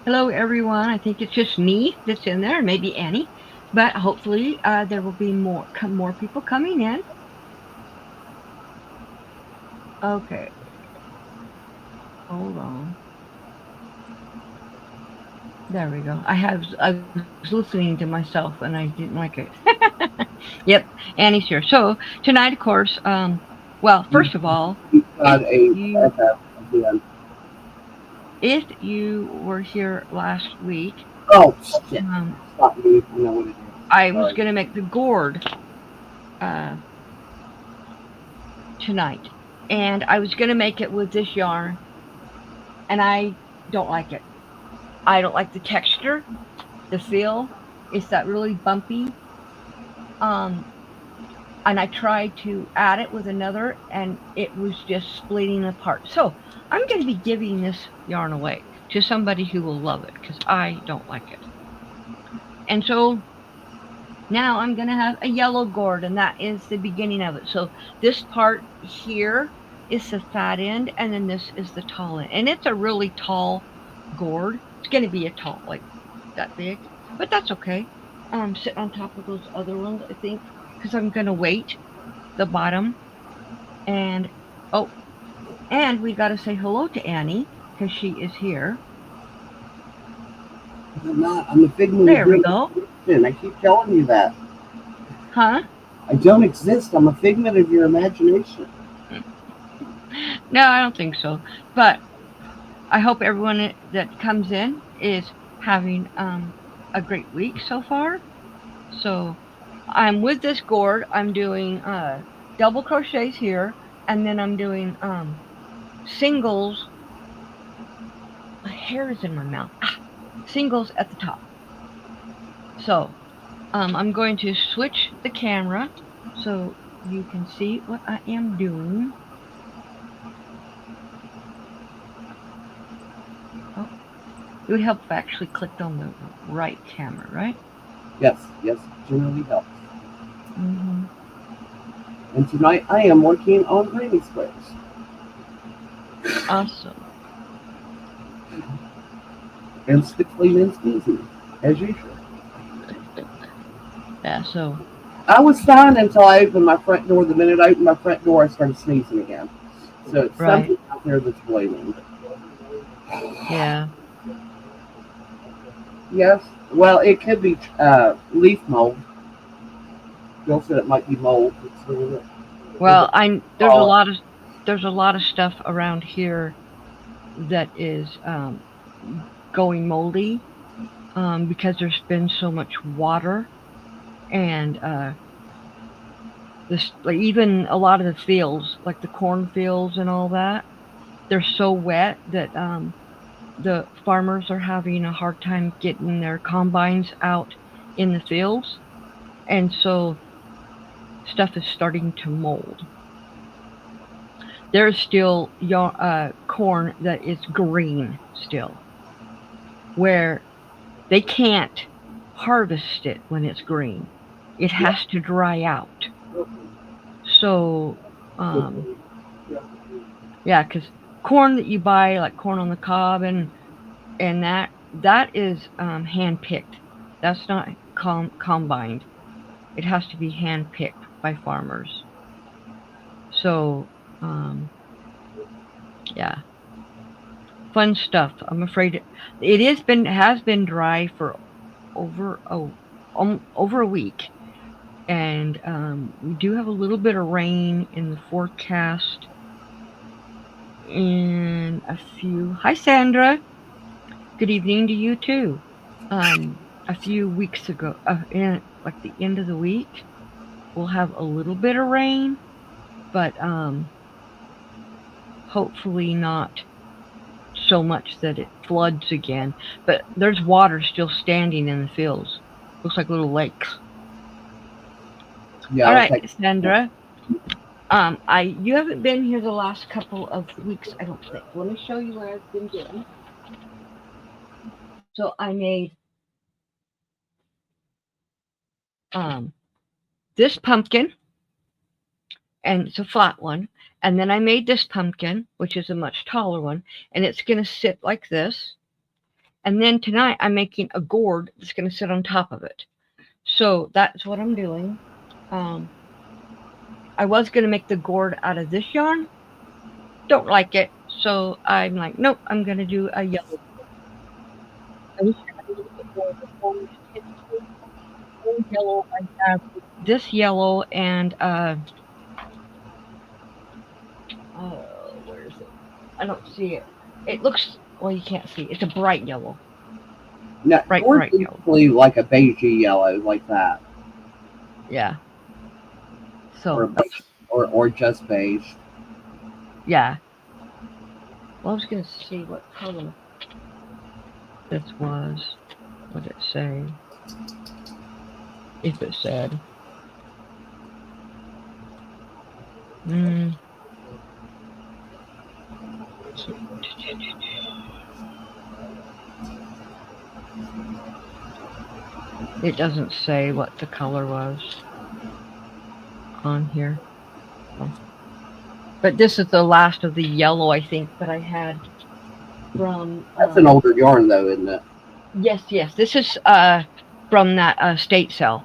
Hello, everyone. I think it's just me that's in there, and maybe Annie, but hopefully there will be more people coming in. Okay, hold on. There we go. I was listening to myself and I didn't like it. Yep, Annie's here. So tonight, of course, well, first You of all, if got a you FF again. if you were here last week, Oh, shit. um, It's not me. I know what it is. I was Sorry. gonna make the gourd uh, tonight, and I was gonna make it with this yarn, and I don't like it. I don't like the texture, the feel. It's that really bumpy. Um, and I tried to add it with another, and it was just splitting apart. So I'm going to be giving this yarn away to somebody who will love it because I don't like it. And so now I'm going to have a yellow gourd, and that is the beginning of it. So this part here is the fat end, and then this is the tall end. And it's a really tall gourd. It's going to be a tall, like that big, but that's okay. Sit on top of those other ones, I think, because I'm going to weight the bottom. And oh, and we got to say hello to Annie because she is here. I'm not. I'm a figment of There we your go. imagination. I keep telling you that. Huh? I don't exist. I'm a figment of your imagination. No, I don't think so. But I hope everyone that comes in is having a great week so far. So I'm with this gourd. I'm doing double crochets here, and then I'm doing singles. My hair is in my mouth. Singles at the top. So I'm going to switch the camera so you can see what I am doing. Oh, it would help if I actually clicked on the right camera, right? Yes, yes, generally helps. Mm-hmm. And tonight I am working on granny squares. Awesome. And stickling and sneezing, as usual. Yeah, so, I was fine until I opened my front door. The minute I opened my front door, I started sneezing again. So it's right. something out there that's blaming. Yeah. Yes. Well, it could be leaf mold. Bill said it might be mold. It's what Well, they I call it. there's a lot of stuff around here that is going moldy because there's been so much water and this like even a lot of the fields, like the cornfields and all that, they're so wet that the farmers are having a hard time getting their combines out in the fields, and so stuff is starting to mold. There's still corn that is green still, where they can't harvest it when it's green. It Yeah. has to dry out. So, um, yeah, because corn that you buy, like corn on the cob and that is hand picked. That's not combined. It has to be hand picked by farmers. So, um, yeah, fun stuff. I'm afraid it has been dry for over over a week, and we do have a little bit of rain in the forecast in a few. Hi, Sandra. Good evening to you too. A few weeks ago, in like the end of the week, we'll have a little bit of rain, but hopefully not so much that it floods again. But there's water still standing in the fields. Looks like little lakes. Yeah, All I'll right, take. Sandra. I you haven't been here the last couple of weeks, I don't think. Let me show you what I've been doing. So I made um this pumpkin, and it's a flat one. And then I made this pumpkin, which is a much taller one, and it's gonna sit like this. And then tonight I'm making a gourd that's going to sit on top of it. So that's what I'm doing. Um, I was going to make the gourd out of this yarn. Don't like it. So I'm like, nope, I'm going to do a yellow. I wish I had a little bit more of the orange tint to it. The only yellow I have is this yellow and, where is it? I don't see it. It looks, well, you can't see. It's a bright yellow. Now, yours Bright is yellow. usually like a beigey yellow, like that, Yeah. or So, or just beige. yeah. Well, I was going to see what color this was. What did it say? If it said. Mm, it doesn't say what the color was on here. Oh. But this is the last of the yellow, I think, that I had from. That's an older yarn, though, isn't it? Yes. This is from that state sale.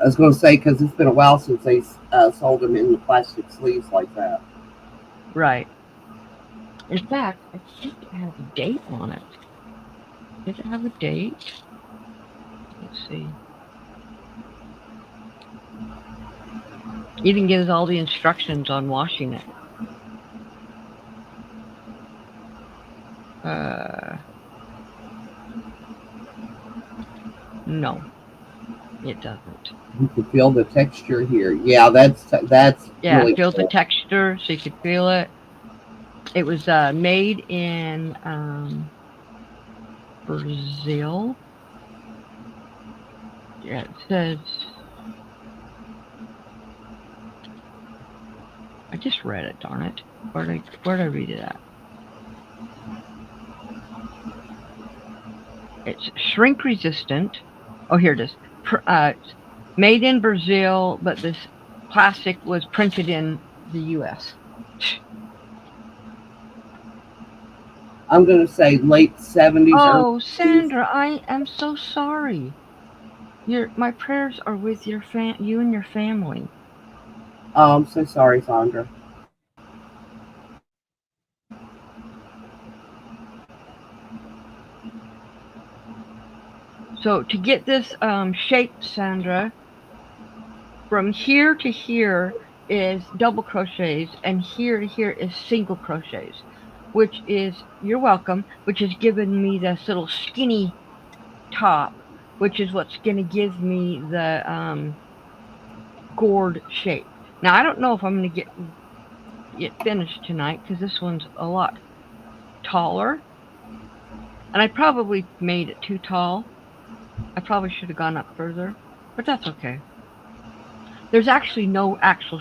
I was going to say, because it's been a while since they sold them in the plastic sleeves like that. Right. In fact, I think it has a date on it. Does it have a date? Let's see. Even gives all the instructions on washing it. No, it doesn't. You can feel the texture here. Yeah, that's Yeah, really feel cool. the texture so you could feel it. It was made in Brazil. Yeah, it says. I just read it, darn it. Where did I read it at? It's shrink resistant. Oh, here it is. Made in Brazil, but this plastic was printed in the U.S. I'm going to say late 70s. Oh, Sandra, I am so sorry. My prayers are with you and your family. Oh, I'm so sorry, Sandra. So to get this shape, Sandra, from here to here is double crochets, and here to here is single crochets, which is, you're welcome, which has given me this little skinny top, which is what's going to give me the gourd shape. Now, I don't know if I'm going to get it finished tonight because this one's a lot taller, and I probably made it too tall. I probably should have gone up further, but that's okay. There's actually no actual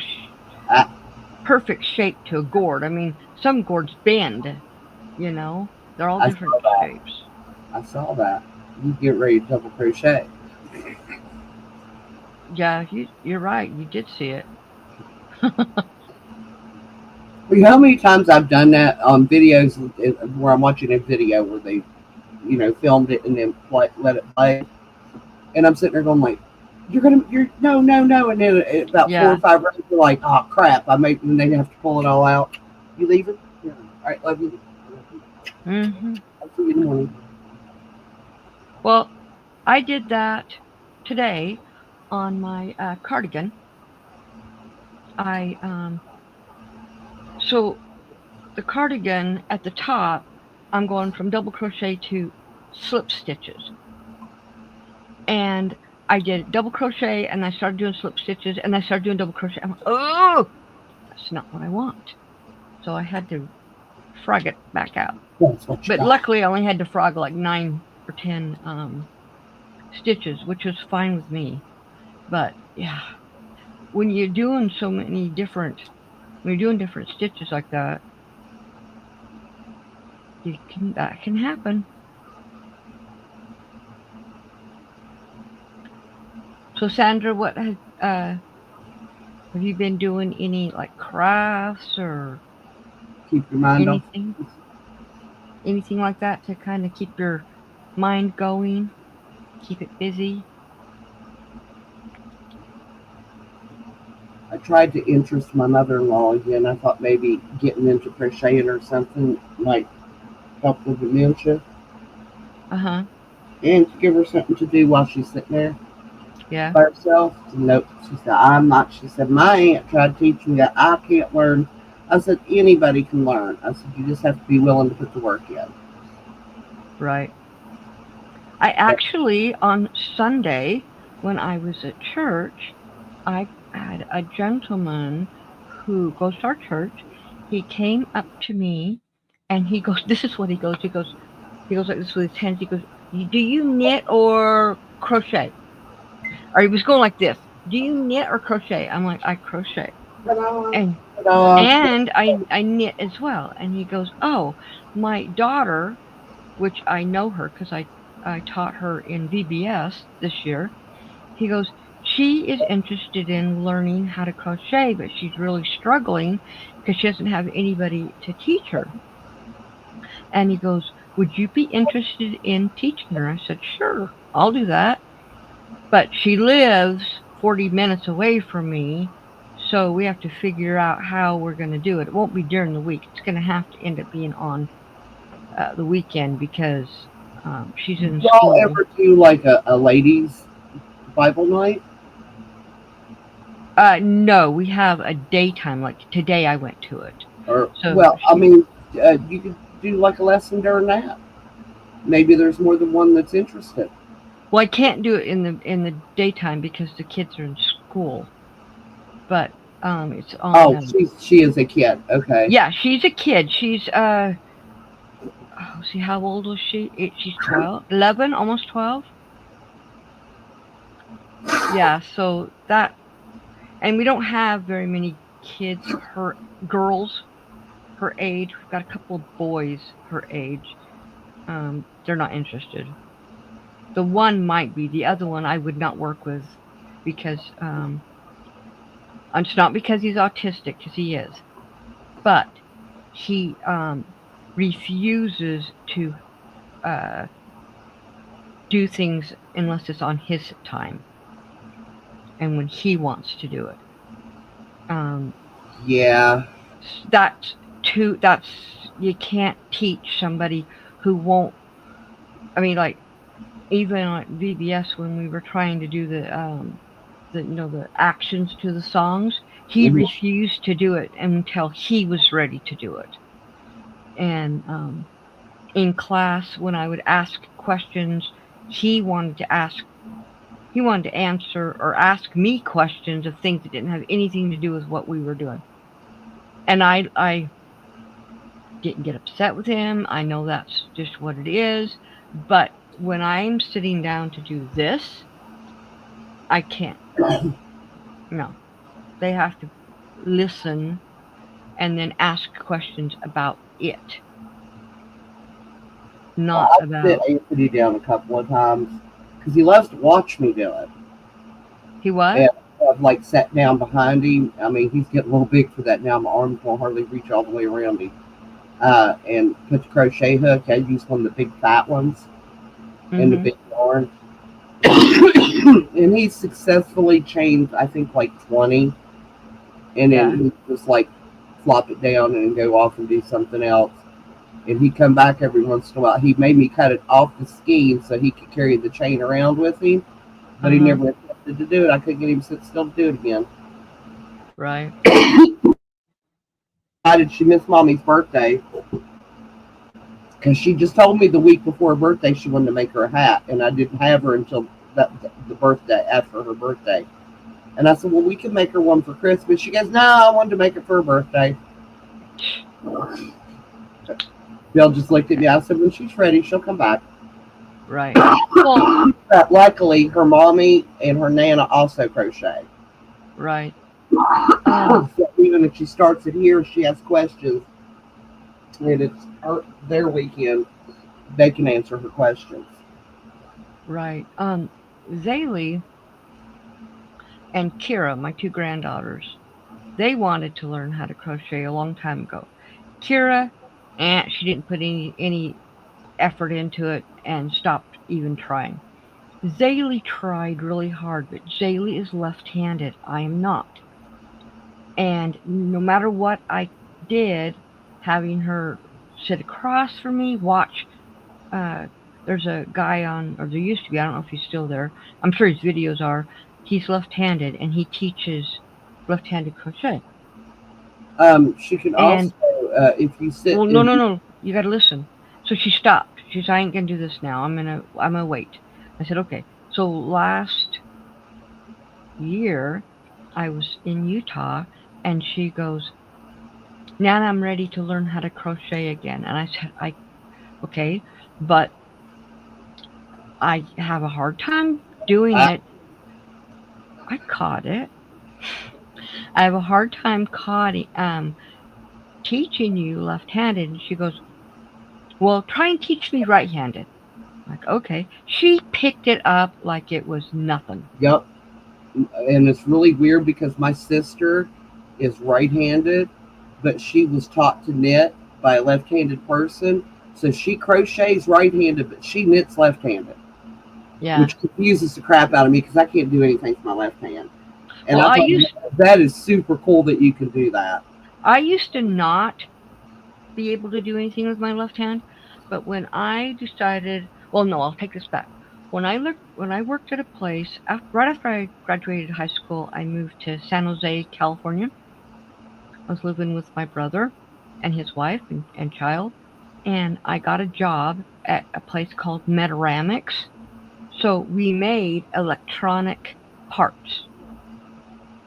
perfect shape to a gourd. I mean, some gourds bend, you know. They're all different shapes. I saw that. You get ready to double crochet. Yeah, you're right. You did see it. You know how many times I've done that on videos where I'm watching a video where they, filmed it and then let it play, and I'm sitting there going like, you're no, and then about 4 or 5 rounds, you're like, oh crap, and they have to pull it all out. You leaving? Yeah. All right, love you. Mm-hmm. I'll see you in the morning. Well, I did that today on my cardigan. So the cardigan at the top, I'm going from double crochet to slip stitches. And I did double crochet, and I started doing slip stitches, and I started doing double crochet. I'm like, oh, that's not what I want. So I had to frog it back out. But luckily, I only had to frog like 9 or 10 stitches, which was fine with me. But yeah, when you're doing different stitches like that, that can happen. So Sandra, what have you been doing? Any like crafts or keep your mind anything? anything like that to kind of keep your mind going, keep it busy? I tried to interest my mother-in-law again. I thought maybe getting into crocheting or something might help with dementia, Uh huh. and to give her something to do while she's sitting there Yeah. by herself. Nope. She said, I'm not. She said, my aunt tried to teach me that I can't learn. I said, anybody can learn. I said, you just have to be willing to put the work in. Right. I actually, on Sunday, when I was at church, I had a gentleman who goes to our church. He came up to me and he goes, this is what he goes like this with his hands. He goes, do you knit or crochet? Or he was going like this. Do you knit or crochet? I'm like, I crochet. And Ta-da. I knit as well. And he goes, oh, my daughter, which I know her because I taught her in VBS this year. He goes, she is interested in learning how to crochet, but she's really struggling because she doesn't have anybody to teach her. And he goes, would you be interested in teaching her? I said, sure, I'll do that. But she lives 40 minutes away from me, so we have to figure out how we're going to do it. It won't be during the week. It's going to have to end up being on the weekend because she's in Y'all school. ever do like a ladies' Bible night? No, we have a daytime. Like today, I went to it. Or, So well, I she, mean, you could do like a lesson during that. Maybe there's more than one that's interested. well, I can't do it in the daytime because the kids are in school. But it's on. Oh, she is a kid. Okay. Yeah, she's a kid. She's oh, see, how old was she? She's 12, 11, almost 12. Yeah, so that, and we don't have very many kids her girls her age. We've got a couple of boys her age. They're not interested. The one might be. The other one I would not work with because it's not because he's autistic, because he is, but he refuses to uh, do things unless it's on his time and when he wants to do it. Um, Yeah. that's that's you can't teach somebody who won't. I mean, like even like VBS when we were trying to do the the actions to the songs, he Mhm. refused to do it until he was ready to do it. And in class, when I would ask questions, he wanted to ask. He wanted to answer or ask me questions of things that didn't have anything to do with what we were doing. And I didn't get upset with him. I know that's just what it is. But when I'm sitting down to do this, I can't. No. They have to listen and then ask questions about it, not I've sit about Anthony down a couple of times because he loves to watch me do it. he what? And I've like sat down behind him. I mean, he's getting a little big for that now. My arms won't hardly reach all the way around him. And put the crochet hook. I use one of the big fat ones in the Mhm. big yarn. And he's successfully chained, I think, like 20. And Yeah. then he just like flop it down and go off and do something else. And he'd come back every once in a while. He made me cut it off the skein so he could carry the chain around with him, but he Uh-huh. never attempted to do it. I couldn't get him to sit still to do it again. Right. Why did she miss mommy's birthday? Because she just told me the week before her birthday she wanted to make her a hat, and I didn't have her until the birthday after her birthday. And I said, well, we can make her one for Christmas. She goes, no, I wanted to make it for her birthday. Bill just looked at me. I said, when she's ready, she'll come back. Right. Well, But luckily, her mommy and her nana also crochet. right. So even if she starts it here, she has questions, and it's their weekend, they can answer her questions. Right. Zaylee and Kira, my two granddaughters, they wanted to learn how to crochet a long time ago. Kira and she didn't put any effort into it and stopped even trying. Zaylee tried really hard, but Zaylee is left-handed. I am not. And no matter what I did, having her sit across from me, watch. Uh, there's a guy on, or there used to be. I don't know if he's still there. I'm sure his videos are. He's left-handed, and he teaches left-handed crochet. She can also, And if you sit well, no, in, no, no. You got to listen. So she stopped. She said, "I ain't gonna do this now. I'm gonna wait." I said, "Okay." So last year, I was in Utah, and she goes, "Now I'm ready to learn how to crochet again." And I said, "I okay, but I have a hard time doing I, it." I caught it. I have a hard time teaching you left-handed. And she goes, "Well, try and teach me right-handed." I'm like, okay. She picked it up like it was nothing. yep, and it's really weird because my sister is right-handed, but she was taught to knit by a left-handed person. So she crochets right-handed, but she knits left-handed, Yeah. which confuses the crap out of me because I can't do anything with my left hand. And Well, I I thought used that is super cool that you can do that. I used to not be able to do anything with my left hand, but when I decided, well, no, I'll take this back. When I worked at a place right after I graduated high school, I moved to San Jose, California. I was living with my brother and his wife and child, and I got a job at a place called Metaramics. So we made electronic parts.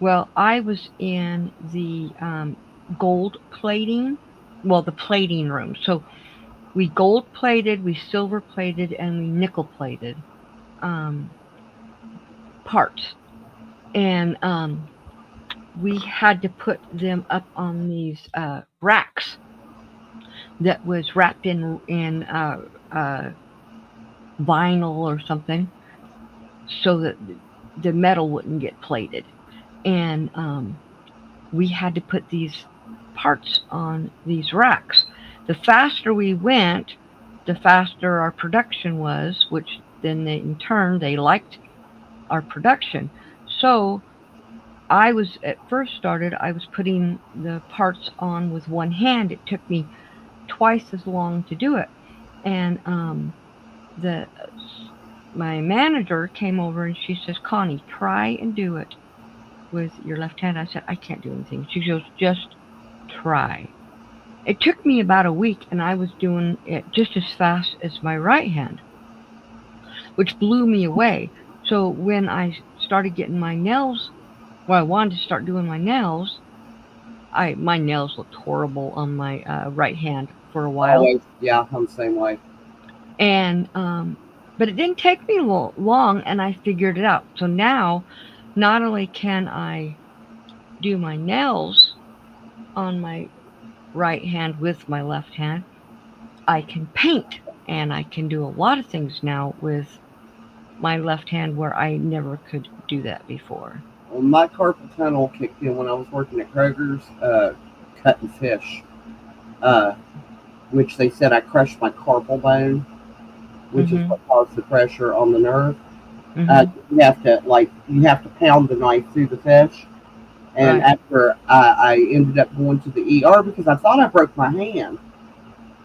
Well, I was in the gold plating, well, the plating room. So we gold plated, we silver plated, and we nickel plated um, parts. And we had to put them up on these racks that was wrapped in uh, vinyl or something, so that the metal wouldn't get plated. And we had to put these parts on these racks. The faster we went, the faster our production was, which then in turn they liked our production. So I was at first started, I was putting the parts on with one hand. It took me twice as long to do it. And the my manager came over and she says, "Connie, try and do it with your left hand." I said, "I can't do anything." She goes, "Just try." It took me about a week, and I was doing it just as fast as my right hand, which blew me away. So when I started getting my nails, well, I wanted to start doing my nails. I My nails looked horrible on my right hand for a while, Always, yeah, I'm the same way. and but it didn't take me long, and I figured it out. So now, not only can I do my nails on my right hand with my left hand, I can paint, and I can do a lot of things now with my left hand where I never could do that before. Well, my carpal tunnel kicked in when I was working at Kroger's, cutting fish, uh, which they said I crushed my carpal bone, which is Mhm. what caused the pressure on the nerve. Mhm. You have to pound the knife through the fish. And Right. after I ended up going to the ER because I thought I broke my hand.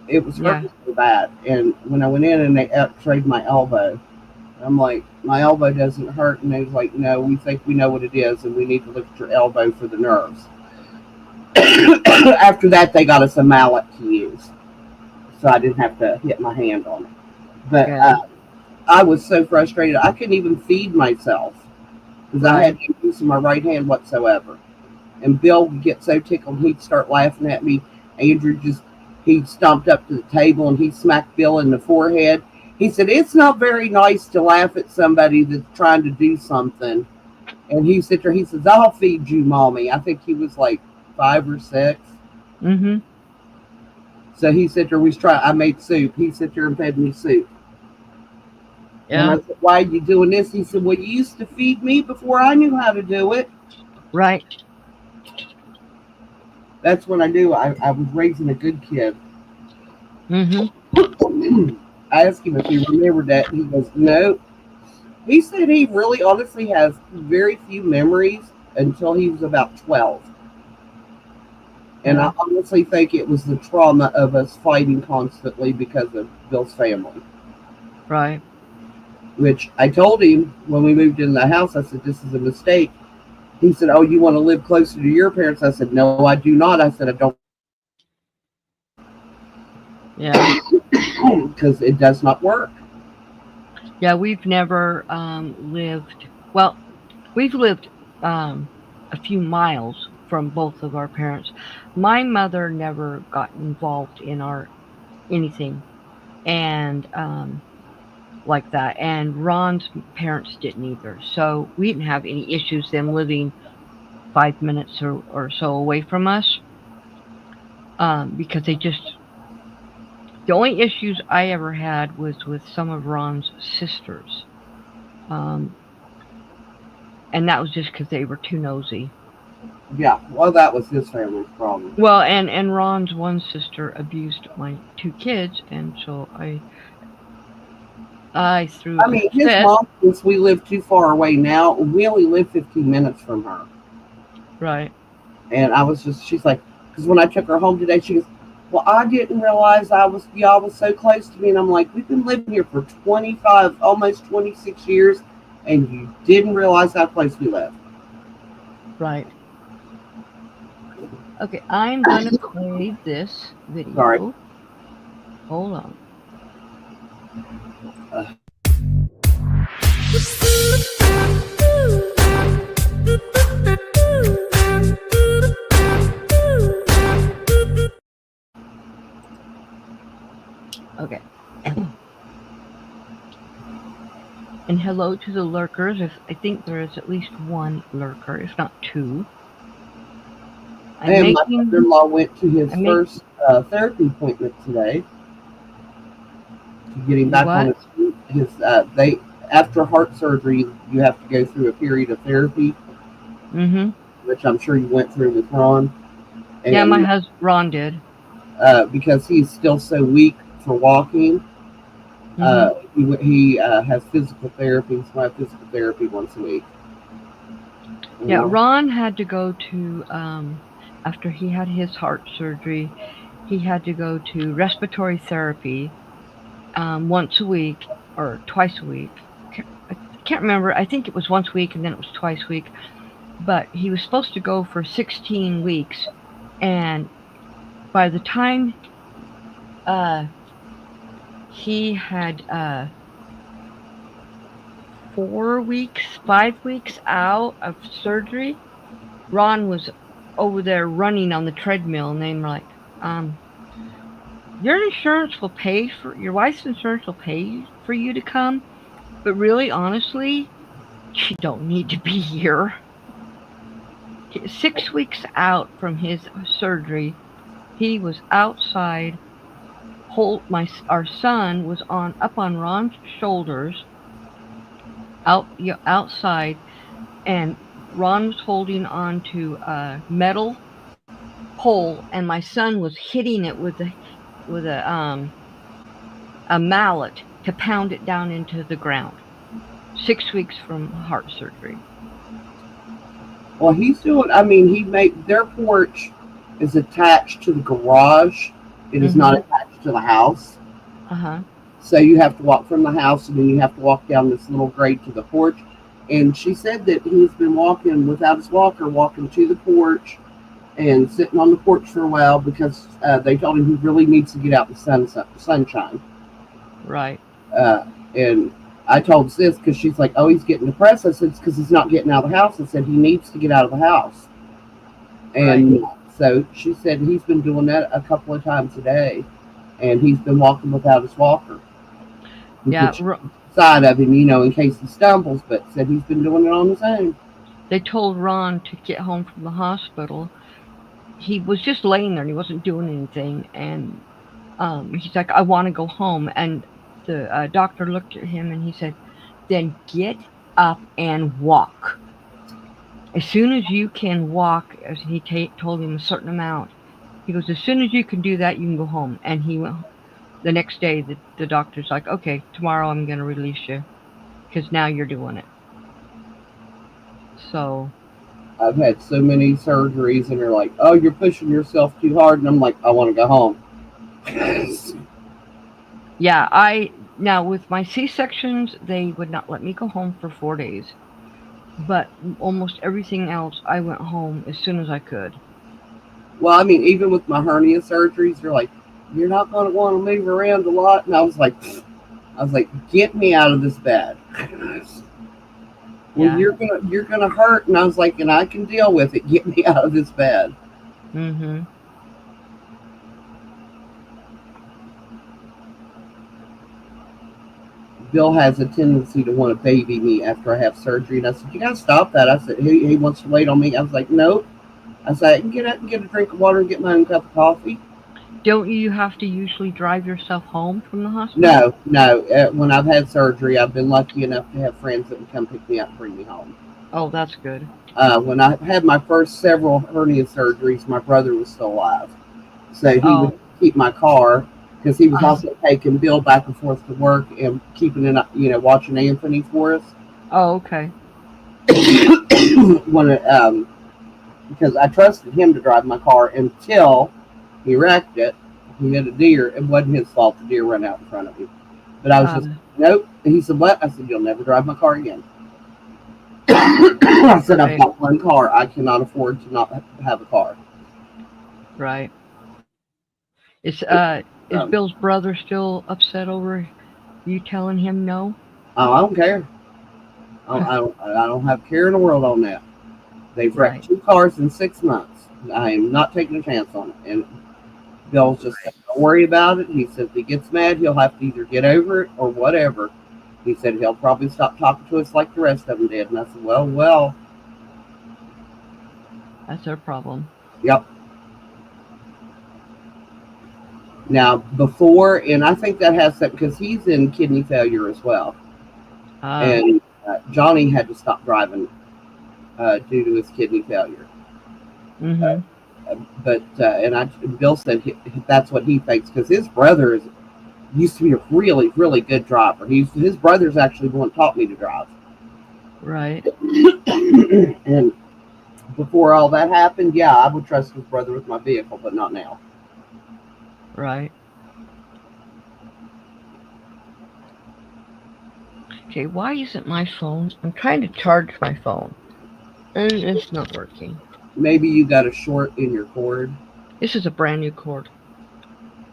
It was Yeah. hurting so bad. And when I went in and they x-rayed my elbow, I'm like, my elbow doesn't hurt. And they was like, no, we think we know what it is and we need to look at your elbow for the nerves. After that, they got us a mallet to use. So I didn't have to hit my hand on it. But Yeah. I was so frustrated. I couldn't even feed myself because I Right. had no use of my right hand whatsoever. And Bill would get so tickled, he'd start laughing at me. Andrew he stomped up to the table and he smacked Bill in the forehead. He said, "It's not very nice to laugh at somebody that's trying to do something." And he said, he says, "I'll feed you, mommy." I think he was like 5 or 6. Mhm. So he said, I made soup. He said, and fed me soup. And I Yeah. said, "Why are you doing this?" He said, "Well, you used to feed me before I knew how to do it." Right. That's when I knew I was raising a good kid. Mm-hmm. I asked him if he remembered that. He goes, no. He said he really honestly has very few memories until he was about 12. And I Yeah. honestly think it was the trauma of us fighting constantly because of Bill's family. Right. Which I told him when we moved in the house, I said, this is a mistake. He said, oh, you want to live closer to your parents? I said, no, I do not. I said, I don't, Yeah. because it does not work. Yeah. We've never lived. Well, we've lived a few miles from both of our parents. My mother never got involved in our anything, and like that. And Ron's parents didn't either. So we didn't have any issues them living 5 minutes or so away from us, because they just, the only issues I ever had was with some of Ron's sisters. Um, and that was just because they were too nosy. Yeah, well, that was his family's problem. Well, and Ron's one sister abused my two kids, and so I threw I a mean, his fit. mom, since we live too far away now, we only live 15 minutes from her. Right. And I was just, she's like, because when I took her home today, she goes, well, I didn't realize y'all was so close to me. And I'm like, we've been living here for 25, almost 26 years, and you didn't realize how close we live. Right. Okay, I'm gonna play this Sorry. video. Hold on. Uh, Okay. And hello to the lurkers. I think there is at least one lurker, if not two. I'm and my making. brother-in-law went to his I make. first therapy appointment today to get him Do back on what? his feet. They after heart surgery, you have to go through a period of therapy, Mm-hmm. which I'm sure you went through with Ron, Yeah, my and husband Ron did. because he's still so weak for walking, Mm-hmm. he has physical therapy. He's going to have physical therapy once a week. You Yeah, know, Ron had to go to after he had his heart surgery. He had to go to respiratory therapy once a week or twice a week. I can't remember. I think it was once a week and then it was twice a week. But he was supposed to go for 16 weeks, and by the time uh, he had 4 weeks, 5 weeks out of surgery, Ron was over there running on the treadmill, and they were like, um, "Your insurance will pay for your wife's insurance will pay for you to come, but really, honestly, you don't need to be here." 6 weeks out from his surgery, he was outside. Our son was on up on Ron's shoulders, outside, and Ron was holding on to a metal pole, and my son was hitting it with a mallet to pound it down into the ground. 6 weeks from heart surgery. well, he's doing. I mean, he made their porch is attached to the garage. It is not Mm-hmm. attached to the house. Uh huh. So you have to walk from the house, and then you have to walk down this little grade to the porch. And she said that he's been walking without his walker, walking to the porch and sitting on the porch for a while because they told him he really needs to get out the sunshine. Right. Uh, and I told Sis because she's like, "Oh, he's getting depressed." I said, "It's because he's not getting out of the house." I said, "He needs to get out of the house." Right. And so she said he's been doing that a couple of times a day, and he's been walking without his walker. Yeah. Which side of him, in case he stumbles, but said he's been doing it on his own. They told Ron to get home from the hospital. He was just laying there and he wasn't doing anything. And he's like, "I want to go home." And the doctor looked at him and he said, "Then get up and walk. As soon as you can walk," as he told him a certain amount, he goes, "As soon as you can do that, you can go home." And he went. The next day, the doctor's like, okay, tomorrow I'm going to release you because now you're doing it. So, I've had so many surgeries, and they're like, "Oh, you're pushing yourself too hard," and I'm like, "I want to go home." yeah, now with my C-sections, they would not let me go home for 4 days. But almost everything else, I went home as soon as I could. Well, I mean, even with my hernia surgeries, they're like, "You're not going to want to move around a lot," and I was like, "Get me out of this bed." Well, Yeah. you're gonna hurt, and I was like, "And I can deal with it. Get me out of this bed." Mm-hmm. Bill has a tendency to want to baby me after I have surgery, and I said, "You gotta stop that." I said, "He wants to wait on me." I was like, "Nope." I said, "I can get up and get a drink of water and get my own cup of coffee." Don't you have to usually drive yourself home from the hospital? No, no. When I've had surgery, I've been lucky enough to have friends that would come pick me up and bring me home. Oh, that's good. When I had my first several hernia surgeries, my brother was still alive, so he would Oh, keep my car because he was uh, also taking Bill back and forth to work and keeping it, watching Anthony for us. oh, okay. when Because I trusted him to drive my car until he wrecked it. He hit a deer. It wasn't his fault. The deer ran out in front of him. But I was Uh, just, nope. And he said, what? I said, you'll never drive my car again. I said, I've right, got one car. I cannot afford to not have a car. right. Is is Um, Bill's brother still upset over you telling him no? I don't care. I don't have care in the world on that. They've Right. wrecked two cars in 6 months. I am not taking a chance on it. And Bill's just said, don't worry about it. He said if he gets mad, he'll have to either get over it or whatever. He said he'll probably stop talking to us like the rest of them did. And I said, well, That's their problem. yep. Now, before, and I think that has something because he's in kidney failure as well. Uh, And Johnny had to stop driving due to his kidney failure. mm-hmm. Bill said that's what he thinks because his brother used to be a really, really good driver. His brother's actually the one that taught me to drive. Right, And before all that happened, yeah, I would trust his brother with my vehicle, but not now. right. Okay, why isn't my phone? I'm trying to charge my phone, and it's not working. Maybe you got a short in your cord. This is a brand new cord.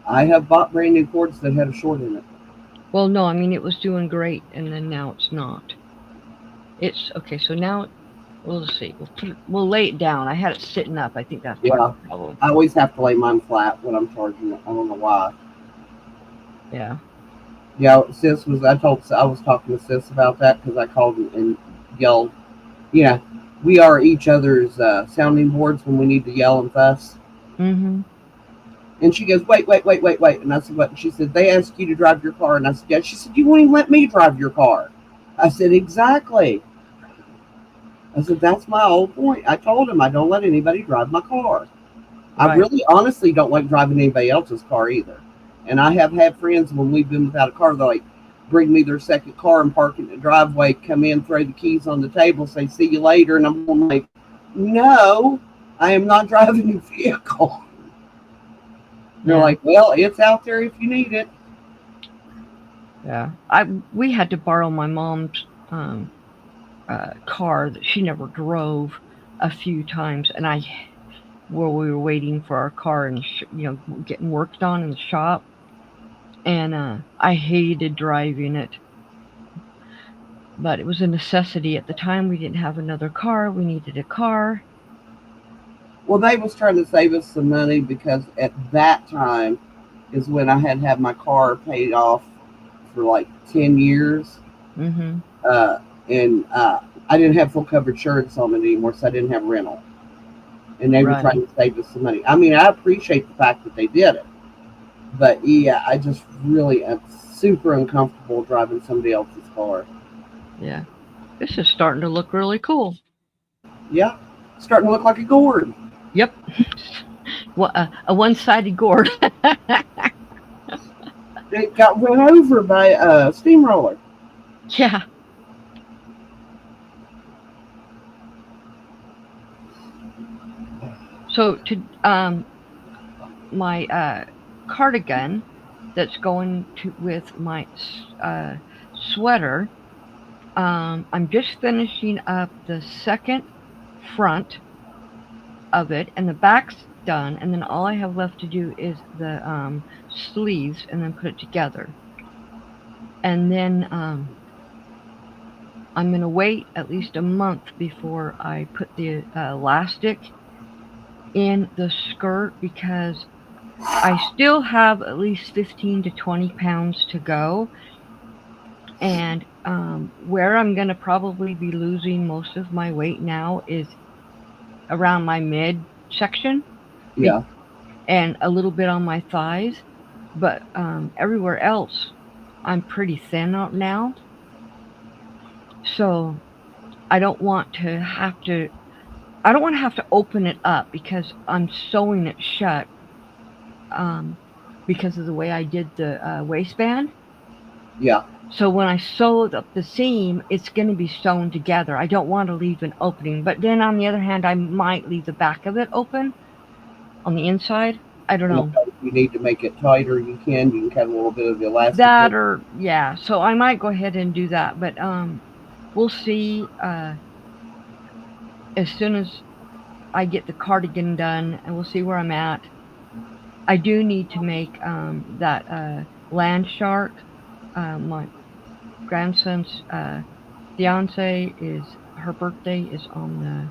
I have bought brand new cords that had a short in it. Well, no, I mean it was doing great, and then now it's not. It's okay. So now we'll see. We'll lay it down. I had it sitting up. I think that's part of Yeah, the problem. I always have to lay mine flat when I'm charging it. I don't know why. Yeah. Yeah, sis was. I was talking to sis about that because I called and yelled. You know, we are each other's sounding boards when we need to yell and fuss. Mm-hmm. And she goes, wait, wait, wait, wait, wait. And I said, what? And she said, they asked you to drive your car. And I said, yeah. She said, you won't even let me drive your car. I said, exactly. I said, that's my whole point. I told him I don't let anybody drive my car. I Right. really honestly don't like driving anybody else's car either. And I have had friends when we've been without a car, they're like, bring me their second car and park in the driveway, come in, throw the keys on the table, say, see you later. And I'm like, no, I am not driving your vehicle. They're Yeah. like, well, it's out there if you need it. Yeah. We had to borrow my mom's car that she never drove a few times, and where we were waiting for our car and getting worked on in the shop, and I hated driving it, but it was a necessity at the time. We didn't have another car. We needed a car. Well, they was trying to save us some money because at that time is when I had my car paid off for like 10 years. Mm-hmm. Uh, and I didn't have full coverage insurance on it anymore, so I didn't have rental. And they were Right. trying to save us some money. I mean, I appreciate the fact that they did it. But yeah, I just really am super uncomfortable driving somebody else's car. Yeah. This is starting to look really cool. Yeah, starting to look like a gourd. Yep. A one-sided gourd. it got run over by a steamroller. Yeah. So to my cardigan that's going to with my sweater. I'm just finishing up the second front of it, and the back's done, and then all I have left to do is the sleeves, and then put it together. And then I'm going to wait at least a month before I put the elastic in the skirt because I still have at least 15 to 20 pounds to go. And where I'm going to probably be losing most of my weight now is around my mid section Yeah. and a little bit on my thighs. But everywhere else, I'm pretty thin out now. So I don't want to have to. I don't want to have to open it up because I'm sewing it shut because of the way I did the waistband. Yeah. So when I sew up the seam, it's going to be sewn together. I don't want to leave an opening. But then on the other hand, I might leave the back of it open on the inside. I don't And know. if you need to make it tighter, you can. You can cut a little bit of the elastic. That or yeah. So I might go ahead and do that. But we'll see as soon as I get the cardigan done, and we'll see where I'm at. I do need to make that land shark. My grandson's fiance is her birthday is on the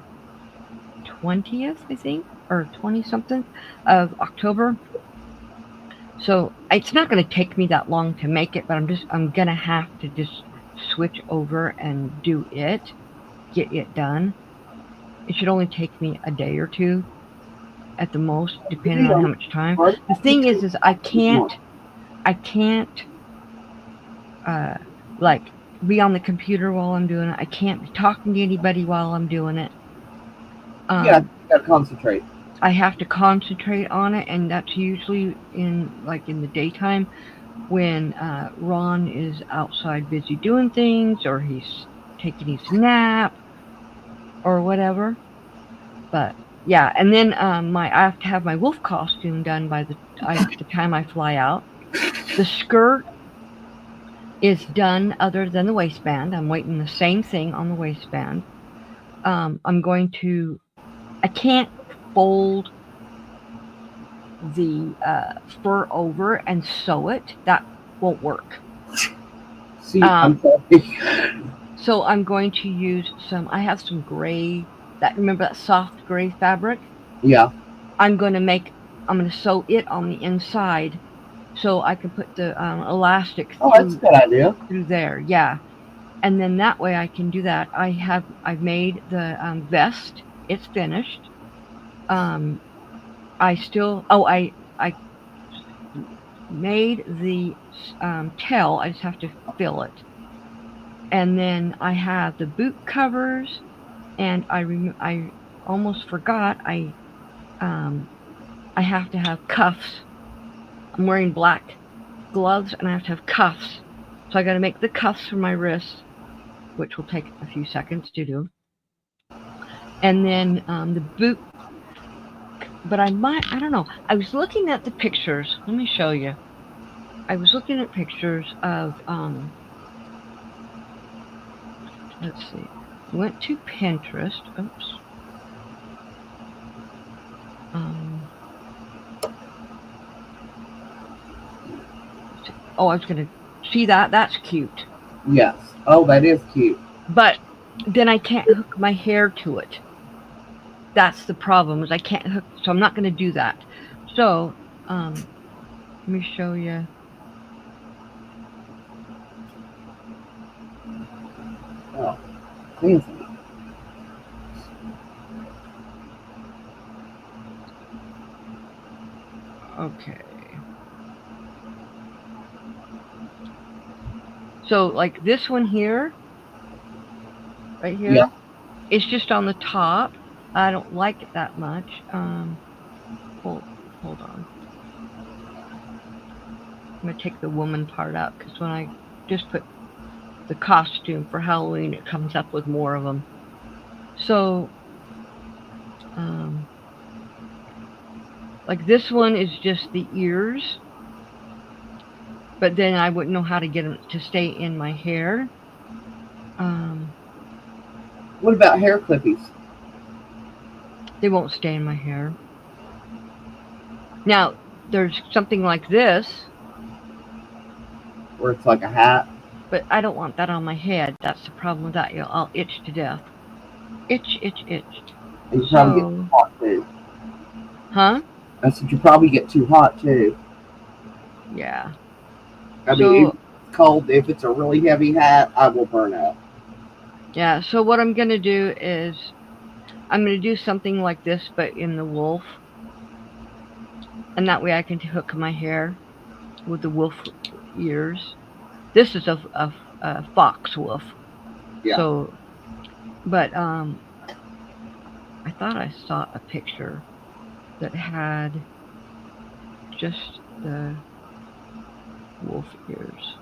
20th, I think, or 20 something of October. So it's not going to take me that long to make it, but I'm going to have to just switch over and do it, get it done. It should only take me a day or two at the most, depending on how much time. The thing is I can't uh, like be on the computer while I'm doing it. I can't be talking to anybody while I'm doing it. Yeah, you gotta concentrate. I have to concentrate on it, and that's usually in the daytime when Ron is outside busy doing things or he's taking his nap or whatever. But yeah, and then I have to have my wolf costume done by the time I fly out. The skirt is done other than the waistband. I'm waiting the same thing on the waistband. I'm going to. I can't fold the fur over and sew it. That won't work. See, I'm sorry. So I'm going to use some. I have some gray. Remember that soft gray fabric? Yeah. I'm going to sew it on the inside, so I can put the elastic Oh, that's a good idea. through there. Yeah, and then that way I can do that. I've made the vest. It's finished. I made the tail. I just have to fill it, and then I have the boot covers, and I almost forgot I have to have cuffs. I'm wearing black gloves, and I have to have cuffs. So I got to make the cuffs for my wrists, which will take a few seconds to do. And then the boot. But I don't know. I was looking at the pictures. Let me show you. I was looking at pictures of, let's see. Went to Pinterest. Oops. Oh, I was going to see that. That's cute. Yes. Oh, that is cute. But then I can't hook my hair to it. That's the problem, is I can't hook, so I'm not going to do that. So, let me show you. Oh, fancy. Okay. So, like this one here, right here, Yeah. it's just on the top. I don't like it that much. Hold on. I'm going to take the woman part out because when I just put the costume for Halloween, it comes up with more of them. So, um, like this one is just the ears, but then I wouldn't know how to get them to stay in my hair. Um, What about hair clippies? they won't stay in my hair. Now, there's something like this, Where it's like a hat? but I don't want that on my head. That's the problem with that. I'll itch to death. Itch, itch, itch. And you probably get So, too hot too. huh? I said you probably get too hot too. Yeah. I mean, if So, it's cold, if it's a really heavy hat, I will burn up. yeah. So what I'm gonna do is I'm gonna do something like this, but in the wolf, and that way I can hook my hair with the wolf ears. This is a fox wolf. Yeah. So, but I thought I saw a picture that had just the wolf ears.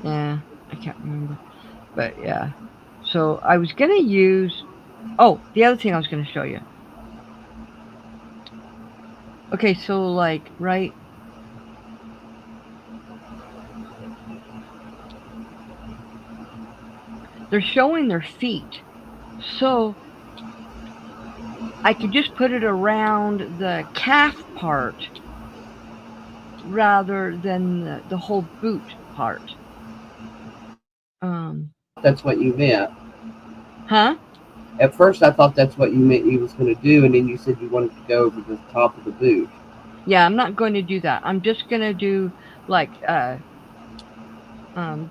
Yeah, I can't remember. But yeah. So I was gonna use. Oh, the other thing I was gonna show you. Okay, so like right. They're showing their feet. So I could just put it around the calf part rather than the whole boot part. That's what you meant. Huh? At first, I thought that's what you meant you was going to do, and then you said you wanted to go over the top of the boot. Yeah, I'm not going to do that. I'm just going to do like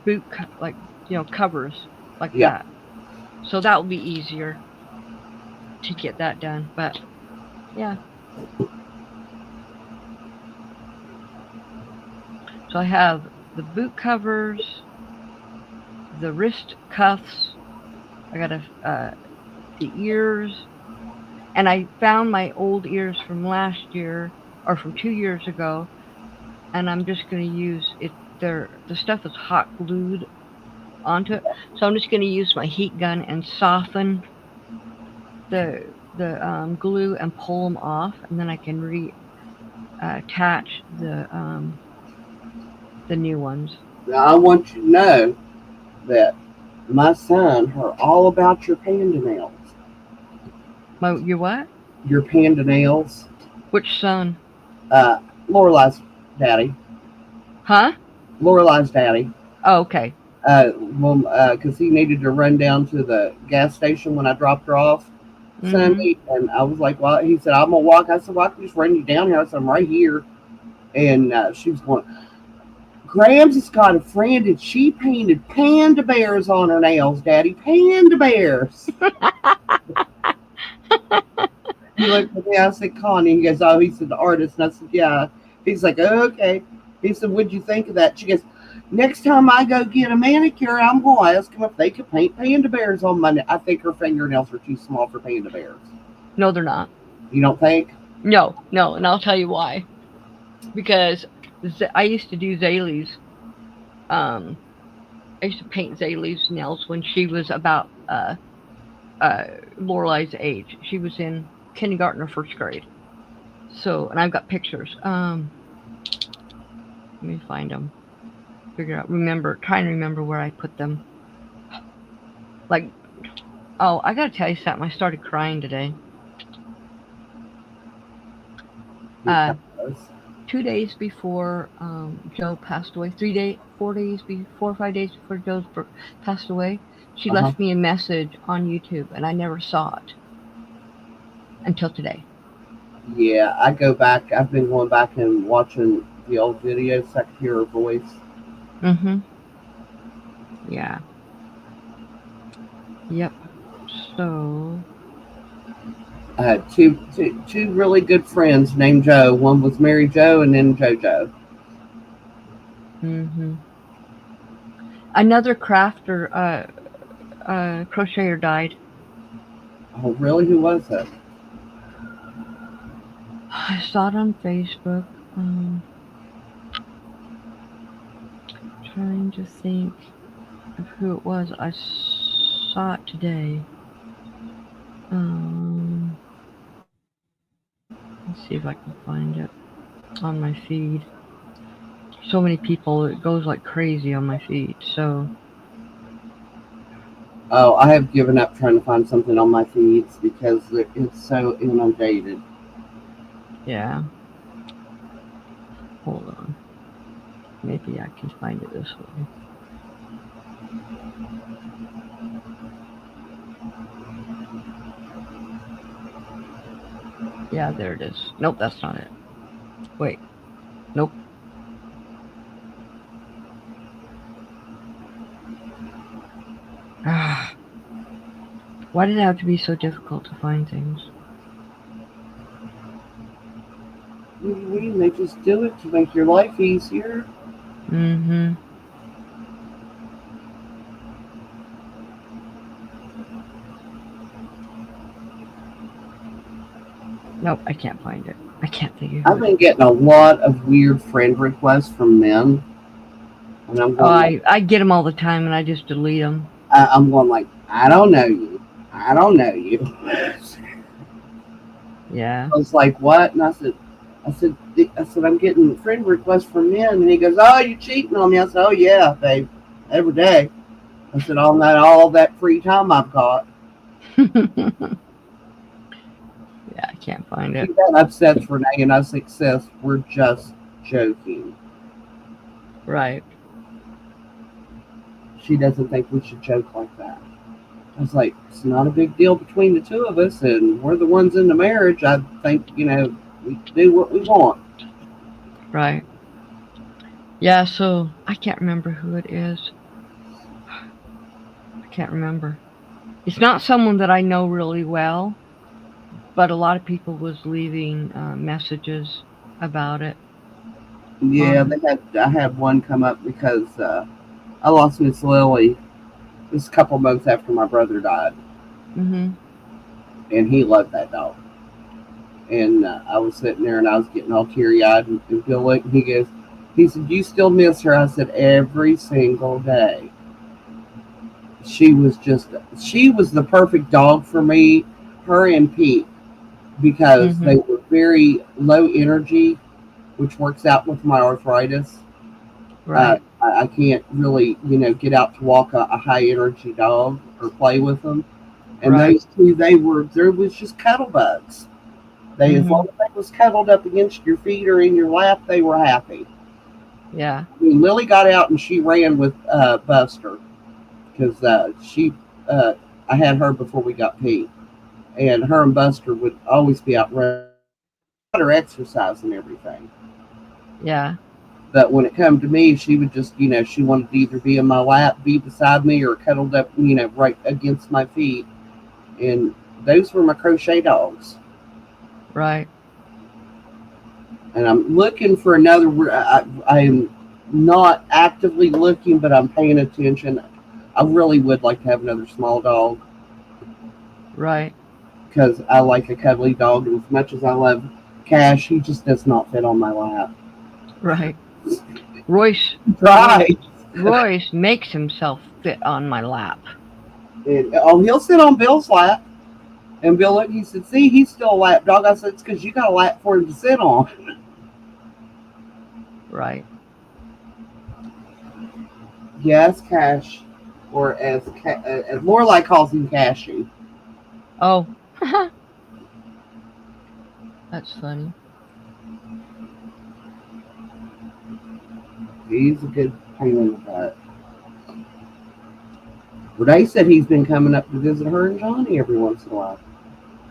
boot like covers like Yeah. that. So that will be easier to get that done. But yeah. So I have the boot covers, the wrist cuffs. I got the ears, and I found my old ears from last year or from 2 years ago, and I'm just going to use it. The stuff is hot glued onto it, so I'm just going to use my heat gun and soften the glue and pull them off, and then I can attach the new ones. Now, I want you to know that my son heard all about your panda nails. Your what? Your panda nails. Which son? Lorelai's daddy. Huh? Lorelai's daddy. Oh, okay. Because he needed to run down to the gas station when I dropped her off Sunday, and I was like, "Well," he said, "I'm gonna walk." I said, "Well, I can just run you down here." I said, "I'm right here," and she was going. Grams has got a friend, and she painted panda bears on her nails, Daddy. Panda bears. He looked at me. I said, "Connie." He goes, "Oh," he said, "the artist." And I said, "Yeah." He's like, "Oh, okay." He said, "What'd you think of that?" She goes, "Next time I go get a manicure, I'm going to ask them if they could paint panda bears on my nails." I think her fingernails are too small for panda bears. No, they're not. You don't think? No, and I'll tell you why. Because I used to do Zaylee's. I used to paint Zaylee's nails when she was about Lorelai's age. She was in kindergarten or first grade. So, and I've got pictures. Let me find them. Try and remember where I put them. Like, oh, I gotta tell you something. I started crying today. 2 days before Joe passed away, 4 days, 4 or 5 days before Joe passed away, she left me a message on YouTube, and I never saw it until today. Yeah, I go back. I've been going back and watching the old videos so I can hear her voice. Yeah. Yep. So I had two really good friends named Joe. One was Mary Jo and then JoJo. Another crafter, crocheter died. Oh, really? Who was that? I saw it on Facebook. Trying to think of who it was. I saw it today. Um, let's see if I can find it on my feed. So many people, it goes like crazy on my feed. So Oh, I have given up trying to find something on my feeds because it's so inundated. yeah, hold on. Maybe I can find it this way. Yeah, there it is. Nope, that's not it. Wait, nope. Ah, why did it have to be so difficult to find things? What do you mean? They just do it to make your life easier. Mm-hmm. Nope, I can't find it. I can't think of who I've it been is. getting a lot of weird friend requests from men, and I'm Oh, going like, I get them all the time, and I just delete them. I'm going like, I don't know you. I don't know you. Yeah. I was like, what? And I said, I'm getting friend requests from men, and he goes, oh, you cheating on me? I said, oh yeah, babe, every day. I said, all that free time I've got. Yeah, I can't find She it. got upset Renee, and I said, sis, we're just joking. Right. She doesn't think we should joke like that. I was like, it's not a big deal between the two of us, and we're the ones in the marriage. I think, we do what we want. Right. Yeah, so I can't remember who it is. I can't remember. It's not someone that I know really well, but a lot of people was leaving messages about it Yeah, on. I had one come up because I lost Miss Lily just a couple months after my brother died, Mhm. and he loved that dog. And I was sitting there, and I was getting all teary eyed, and Bill looked, and he said, "You still miss her?" I said, "Every single day." She was the perfect dog for me, her and Pete, because they Mhm. were very low energy, which works out with my arthritis. Right. I can't really, get out to walk a high energy dog or play with them. And Right. those two, there was just cuddle bugs. As long Mhm. as they was cuddled up against your feet or in your lap, they were happy. Yeah. I mean, Lily got out and she ran with Buster because uh, I had her before we got Pete, and her and Buster would always be out running, her exercise and everything. Yeah. But when it come to me, she would just, she wanted to either be in my lap, be beside me, or cuddled up, right against my feet. And those were my crochet dogs. Right. And I'm looking for another. I'm not actively looking, but I'm paying attention. I really would like to have another small dog Right. because I like a cuddly dog. And as much as I love Cash, he just does not fit on my lap. Right. Royce Royce Right. Royce makes himself fit on my lap. And, oh, he'll sit on Bill's lap. And Bill looked, he said, see, he's still a lap dog. I said, it's because you got a lap for him to sit on. Right. Yes, Cash. Or as Lorelai calls him, Cashy. Oh. That's funny. He's a good pain in the butt. Renee said he's been coming up to visit her and Johnny every once in a while.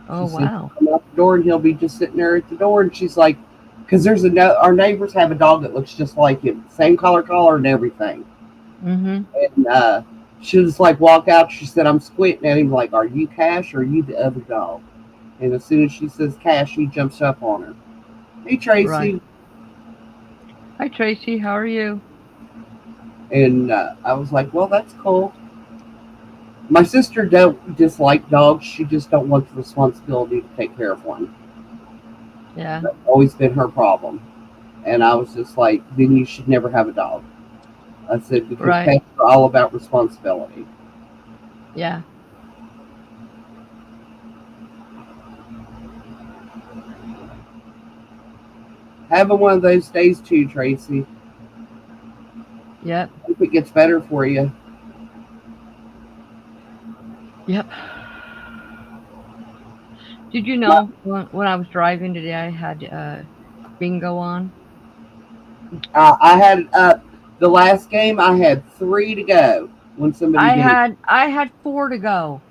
Oh She said, wow. come out the door and he'll be just sitting there at the door. And she's like, because our neighbors have a dog that looks just like him, same collar and everything. Mhm. And she'll just like walk out. She said, I'm squinting at him like, are you Cash or are you the other dog? And as soon as she says Cash, he jumps up on her. Hey, Right. Tracy. Hi Tracy, how are you? And I was like, well, that's cool. My sister don't dislike dogs. She just don't want the responsibility to take care of one. Yeah. That's always been her problem. And I was just like, then you should never have a dog. I said, because Right. pets are all about responsibility. Yeah. Having one of those days too, Tracy. Yep. Hope it gets better for you. Yep. Did you My, know when I was driving today, I had bingo on? I had the last game. I had 3 to go when somebody didn't. I had 4 to go.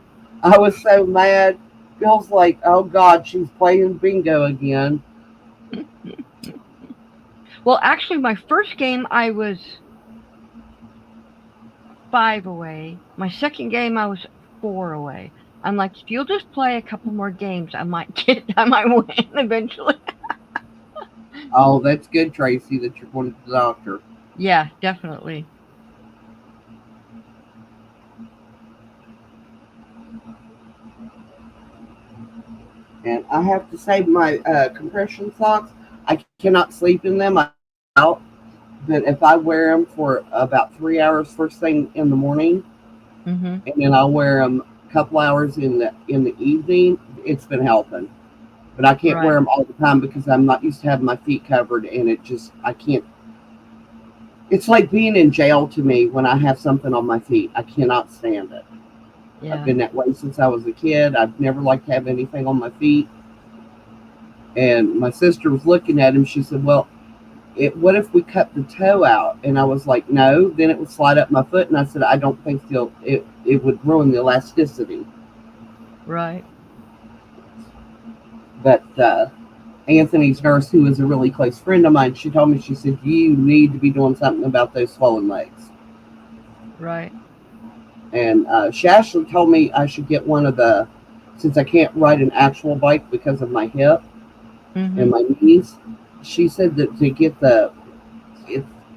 I was so mad. Bill's like, "Oh God, she's playing bingo again." Well, actually, my first game I was 5 away. My second game I was 4 away. I'm like, if you'll just play a couple more games, I might win eventually. Oh, that's good, Tracy. That you're going to the doctor. Yeah, definitely. And I have to say, my compression socks, I cannot sleep in them. I out, but if I wear them for about 3 hours first thing in the morning, Mhm. and then I'll wear them a couple hours in the evening, it's been helping. But I can't wear Right. them all the time because I'm not used to having my feet covered, and it just I can't. It's like being in jail to me when I have something on my feet. I cannot stand it. I've Yeah. been that way since I was a kid. I've never liked to have anything on my feet. And my sister was looking at him. She said, "Well, what if we cut the toe out?" And I was like, "No." Then it would slide up my foot, and I said, "I don't think it would ruin the elasticity." Right. But Anthony's nurse, who is a really close friend of mine, she told me, she said, "You need to be doing something about those swollen legs." Right. And she actually told me I should get one of the, since I can't ride an actual bike because of my hip and Mhm. my knees. She said that to get it,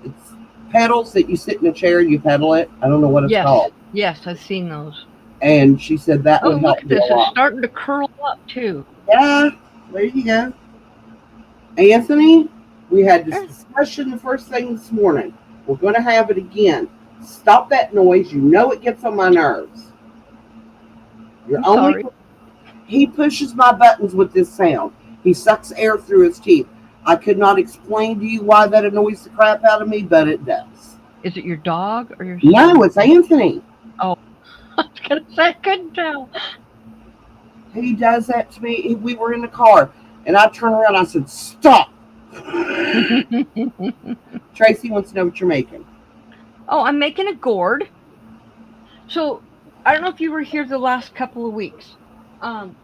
it's pedals that you sit in a chair and you pedal it. I don't know what it's Yes. called. Yes, I've seen those. And she said that Oh, would look help at me a this. It's lot. starting to curl up too. Yeah, there you go. Anthony, we had this Eh, discussion the first thing this morning. We're going to have it again. Stop that noise. You know it gets on my nerves. You're I'm only. sorry. He pushes my buttons with this sound. He sucks air through his teeth. I could not explain to you why that annoys the crap out of me, but it does. Is it your dog or your No, son? it's Anthony. Oh, I was gonna say I couldn't tell. He does that to me. We were in the car, and I turned around and I said, "Stop." Tracy wants to know what you're making. Oh, I'm making a gourd. So I don't know if you were here the last couple of weeks. Um,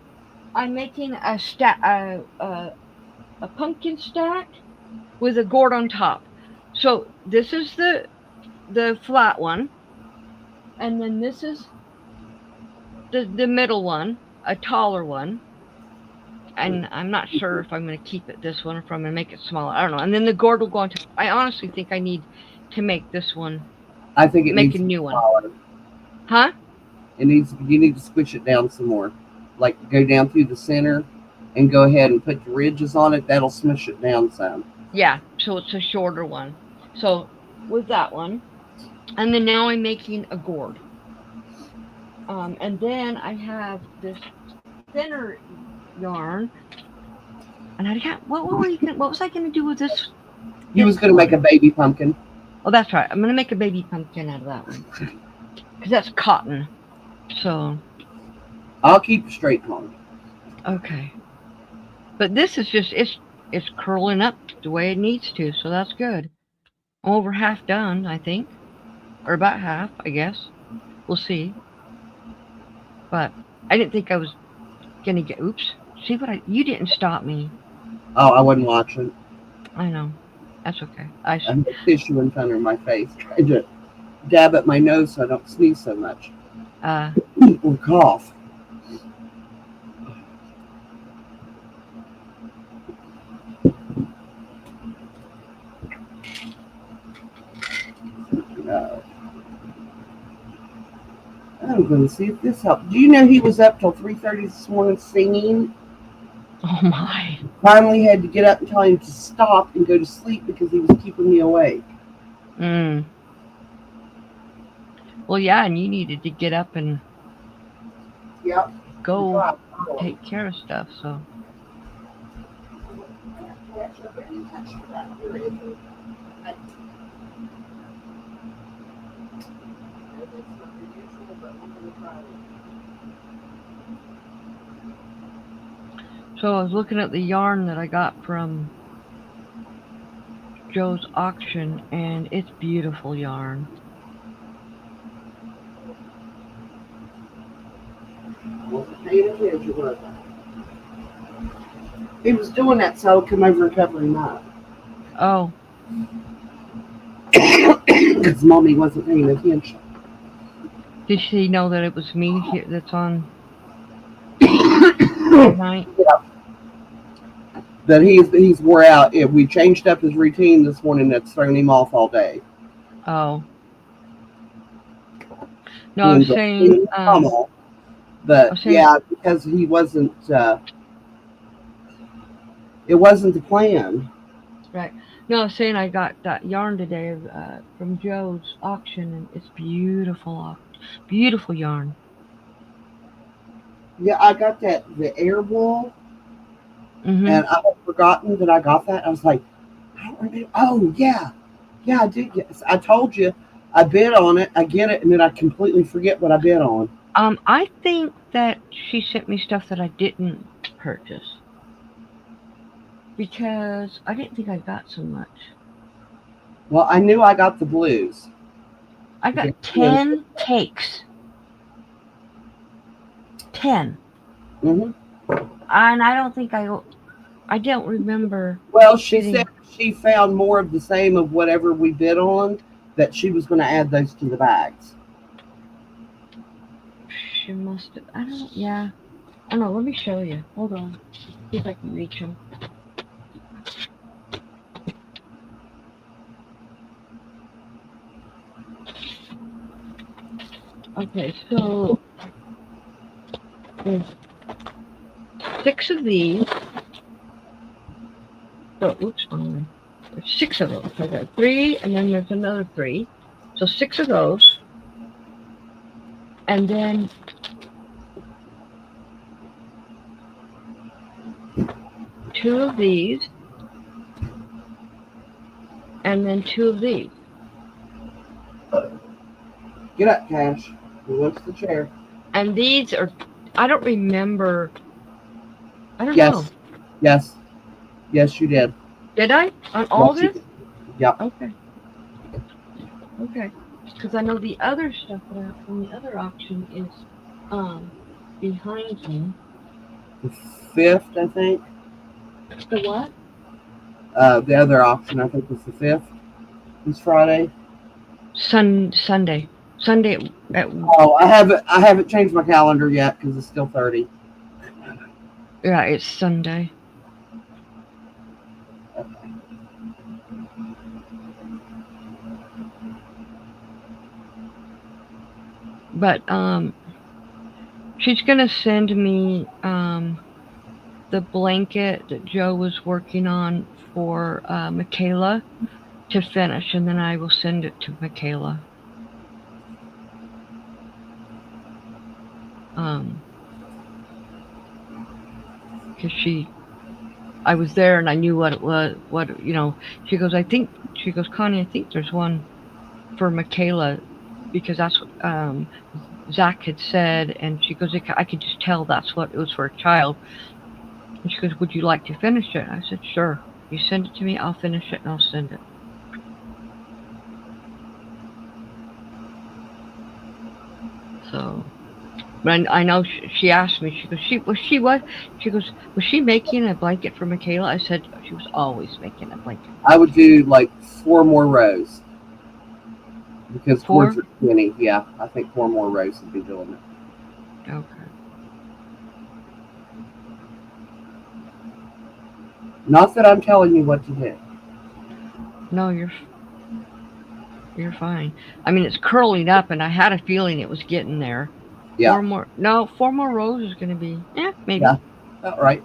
I'm making a pumpkin stack with a gourd on top. So this is the flat one, and then this is the middle one, a taller one. And I'm not sure if I'm going to keep it this one or if I'm going to make it smaller. I don't know. And then the gourd will go on top. I honestly think I need to make this one, I think it make needs a to be new one. smaller. Huh? It needs. You need to squish it down some more. Like go down through the center, and go ahead and put the ridges on it. That'll smush it down some. Yeah. So it's a shorter one. So with that one, and then now I'm making a gourd. And then I have this thinner yarn, and I got what was I gonna do with He was this going to make one? a baby pumpkin. Oh, that's right. I'm gonna make a baby pumpkin out of that one because that's cotton. So I'll keep a straight line. okay, but this is just it's curling up the way it needs to, so that's good. I'm over half done, I think, or about half, I guess. We'll see. But I didn't think I was gonna get. Oops. See what I? You didn't stop me. Oh, I wasn't watching. I know. That's okay. I had tissue in front of my face, trying to dab at my nose so I don't sneeze so much uh or cough. Uh, I'm going to see if this helps. Do you know he was up till 3:30 this morning singing? Oh my. Finally had to get up and tell him to stop and go to sleep because he was keeping me awake. Mm. Well, yeah, and you needed to get up and Yep. go take care of stuff. So. So I was looking at the yarn that I got from Joe's auction, and it's beautiful yarn. He was doing that so I would come over and cover him up. Oh, Because Mommy wasn't paying attention. did she know that it was me here that's on tonight? That he's wore out. If we changed up his routine this morning, that's thrown him off all day. Oh. No, I was And saying, but yeah, because he wasn't. It wasn't the plan. Right. No, I was saying I got that yarn today from Joe's auction, and it's beautiful, beautiful yarn. Yeah, I got the air wool, Mm-hmm. and I had forgotten that I got that. I was like, I don't remember. Oh yeah, I did. Yes, I told you. I bid on it. I get it, and then I completely forget what I bid on. I think that she sent me stuff that I didn't purchase because I didn't think I got so much. Well, I knew I got the blues. I got 10 takes. 10. Mm-hmm. And I don't think I don't remember. Well, she said she found more of the same of whatever we bid on, that she was going to add those to the bags. She must have. I don't. Yeah. I don't know. Let me show you. Hold on. See if I can reach him. Okay, so there's 6 of these. So, oops, there's 6 of those. I got 3, and then there's another 3. So 6 of those. And then 2 of these. And then 2 of these. Get up, Cash. Who wants the chair? And these are, I don't remember. I don't Yes. know. Yes. Yes, you did. Did I? On all Yes, this? Yep. Okay. Okay. Because I know the other stuff that I from the other auction is behind me. The 5th, I think. The what? The other auction, I think, was the 5th. This Friday. Sunday. Sunday at. Oh, I haven't changed my calendar yet because it's still 30. Yeah, it's Sunday. Okay. But she's gonna send me the blanket that Joe was working on for Michaela to finish, and then I will send it to Michaela. Because I was there and I knew what it was. She goes, Connie, I think there's one for Michaela, because that's what Zach had said, and she goes, I could just tell that's what it was for a child. And she goes, would you like to finish it? I said, sure. You send it to me, I'll finish it, and I'll send it. So, but I know she asked me. She goes, She goes, was she making a blanket for Michaela? I said she was always making a blanket. I would do like 4 more rows because 4? cords are 20. Yeah, I think 4 more rows would be doing it. Okay. Not that I'm telling you what to do. No, you're fine. I mean, it's curling up, and I had a feeling it was getting there. Yeah. 4 more rows is going to be, maybe. Yeah, all right.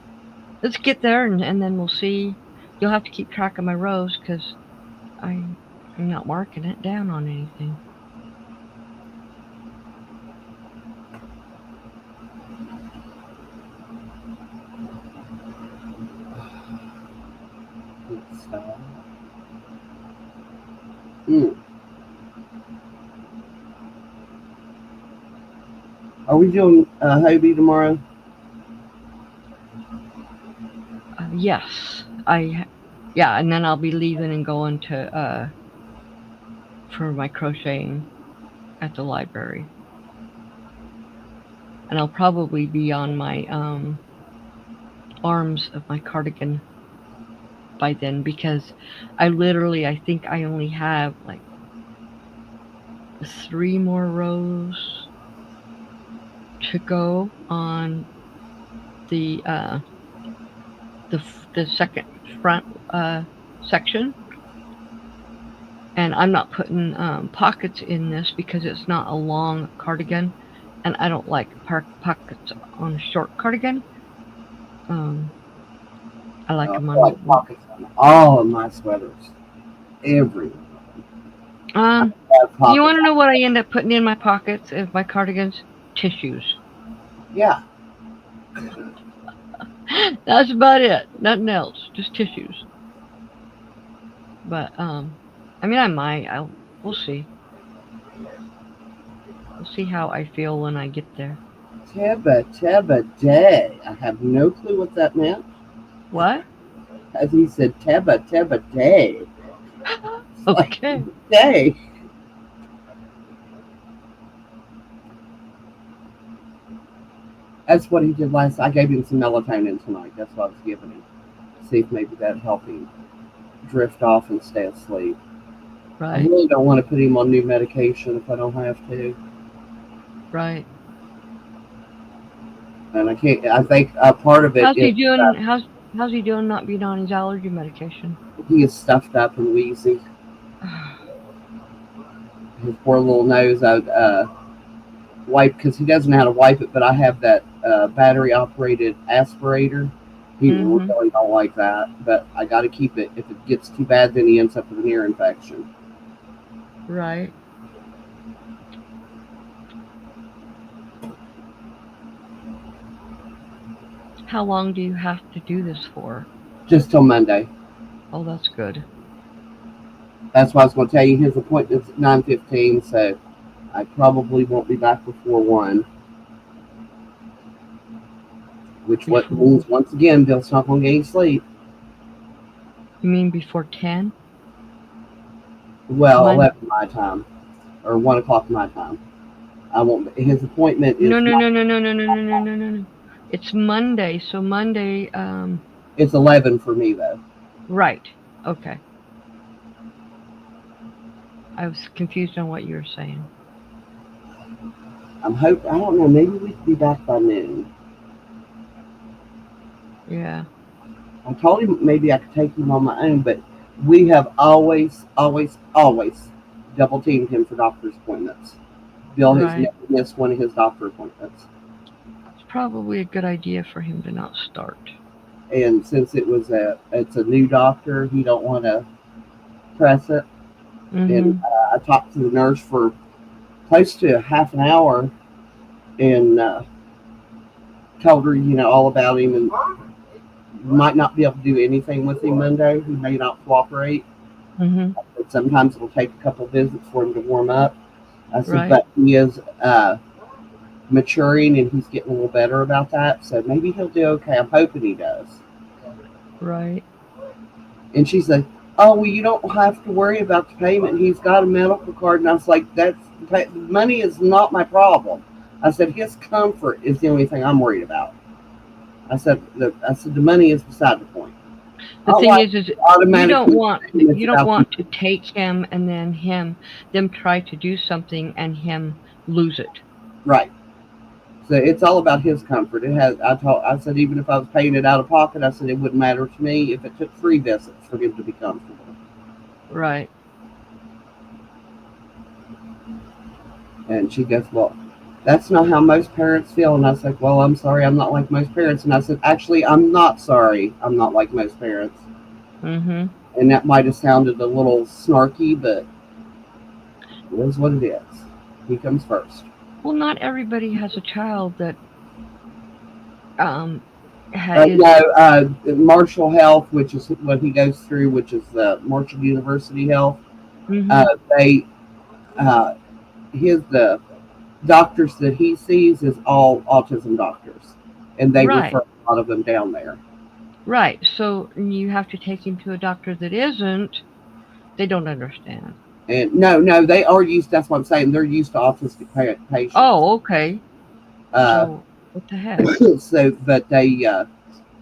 let's get there, and then we'll see. You'll have to keep track of my rows because I'm not marking it down on anything. Mm. Are we doing Hobie tomorrow? Yes, yeah, and then I'll be leaving and going to for my crocheting at the library, and I'll probably be on my arms of my cardigan by then because I think I only have like 3 more rows to go on the uh the second front section, and I'm not putting pockets in this because it's not a long cardigan, and I don't like pockets on a short cardigan. Um, I like I them on. like pockets on all of my sweaters. Every Um, have you pockets. want to know what I end up putting in my pockets of my cardigans? Tissues. Yeah, That's about it. Nothing else. Just tissues. But I mean, I might. We'll see. We'll see how I feel when I get there. Teba day. I have no clue what that meant. What? As he said, Teba day. Like Okay. day. That's what he did last. I gave him some melatonin tonight. That's what I was giving him. See if maybe that'd help him drift off and stay asleep. I Right. really don't want to put him on new medication if I don't have to. Right. And I can't. I think part of it How's he is doing? How's he doing? Not being on his allergy medication? he is stuffed up and wheezy. His poor little nose. I wipe because he doesn't know how to wipe it, but I have that battery operated aspirator. He Mhm. really don't like that, but I got to keep it. If it gets too bad, then he ends up with an ear infection. Right. How long do you have to do this for? Just till Monday. Oh, that's good. That's why I was going to tell you his appointment's at 9:15, so I probably won't be back before 1. Which what Before means once again Bill's not going to get any sleep. you mean before 10? Well, Mon 11 my time or 1 o'clock my time. I won't. His appointment is No, no, not. no, no, no, no, no, no, no, no, no, no. It's Monday, so Monday. It's 11 for me though. Right. Okay. I was confused on what you were saying. I'm hope. I don't know. Maybe we could be back by noon. Yeah. I told him maybe I could take him on my own, but we have always double teamed him for doctor's appointments. Bill has Right. never missed one of his doctor appointments. It's probably a good idea for him to not start. And since it's a new doctor, he don't want to press it. And Mhm. I talked to the nurse for close to half an hour and told her, all about him and might not be able to do anything with him Monday. He may not cooperate. Mhm. But sometimes it'll take a couple of visits for him to warm up. I said, Right. but he is maturing and he's getting a little better about that. So maybe he'll do okay. I'm hoping he does. Right. And she's like, oh, well, you don't have to worry about the payment. He's got a medical card. And I was like, money is not my problem. I said, his comfort is the only thing I'm worried about. I said, the money is beside the point. I The don't thing like is automatically payments you don't about want to take him and then them try to do something and him lose it. right. So it's all about his comfort. It has. I said even if I was paying it out of pocket, I said it wouldn't matter to me if it took 3 visits for him to be comfortable. Right. And she goes, well, That's not how most parents feel. And I was like, well, I'm sorry, I'm not like most parents. And I said, actually, I'm not sorry, I'm not like most parents. Mm-hmm. And that might have sounded a little snarky, but it is what it is. He comes first. Well, not everybody has a child that um is. No, Marshall Health, which is what he goes through, which is Marshall University Health. Mm-hmm. They the doctors that he sees is all autism doctors, and they Right. refer a lot of them down there. Right. So you have to take him to a doctor that isn't. They don't understand. And no, they are used. That's what I'm saying. They're used to autistic patients. Oh, okay. Uh, So what the heck? so, but they,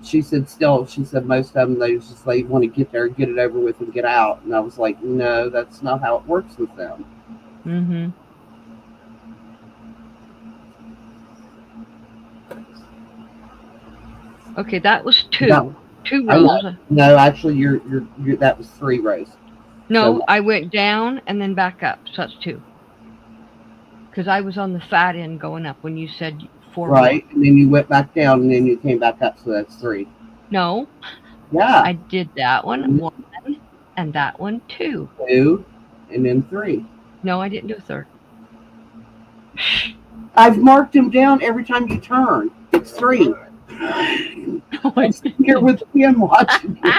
she said, still, she said most of them they want to get there, get it over with, and get out. And I was like, no, that's not how it works with them. Mm-hmm. Okay, that was No, two I know. rows. No, actually, you're that was 3 rows. No, So I went down and then back up. So that's 2. Because I was on the fat end going up when you said 4 more. right, and then you went back down, and then you came back up. So that's 3. No, Yeah, I did that one, and that one 2. 2, and then 3. No, I didn't do a third. I've marked them down every time you turn. It's 3. No, I'm sitting here with the pen watching you.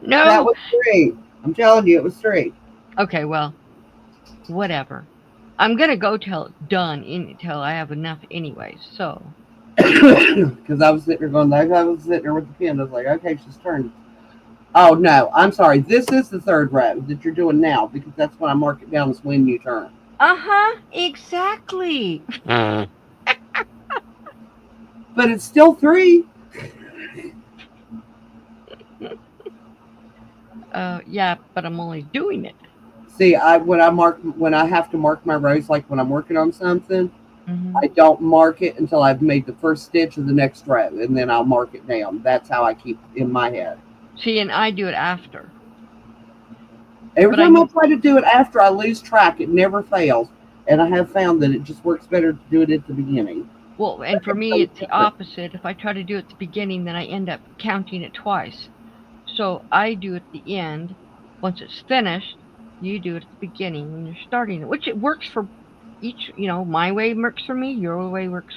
No. That was 3. I'm telling you, it was 3. Okay, well, whatever. I'm gonna go till it's done until I have enough anyway. So. Because I was sitting there going, like, I was sitting there with the pen. I was like, okay, she's turned. Oh, no, I'm sorry. This is the 3rd row that you're doing now because that's when I mark it down is when you turn. Uh-huh, exactly. But it's still 3. Yeah, but I'm only doing it. See, when I have to mark my rows, like when I'm working on something, Mm-hmm. I don't mark it until I've made the first stitch of the next row, and then I'll mark it down. That's how I keep in my head. See, and I do it after. Every But I time I knew. try to do it after, I lose track. It never fails, and I have found that it just works better to do it at the beginning. Well, and for me, it's the opposite. If I try to do it at the beginning, then I end up counting it twice. So I do it at the end. Once it's finished, you do it at the beginning when you're starting it, which it works for each. My way works for me. Your way works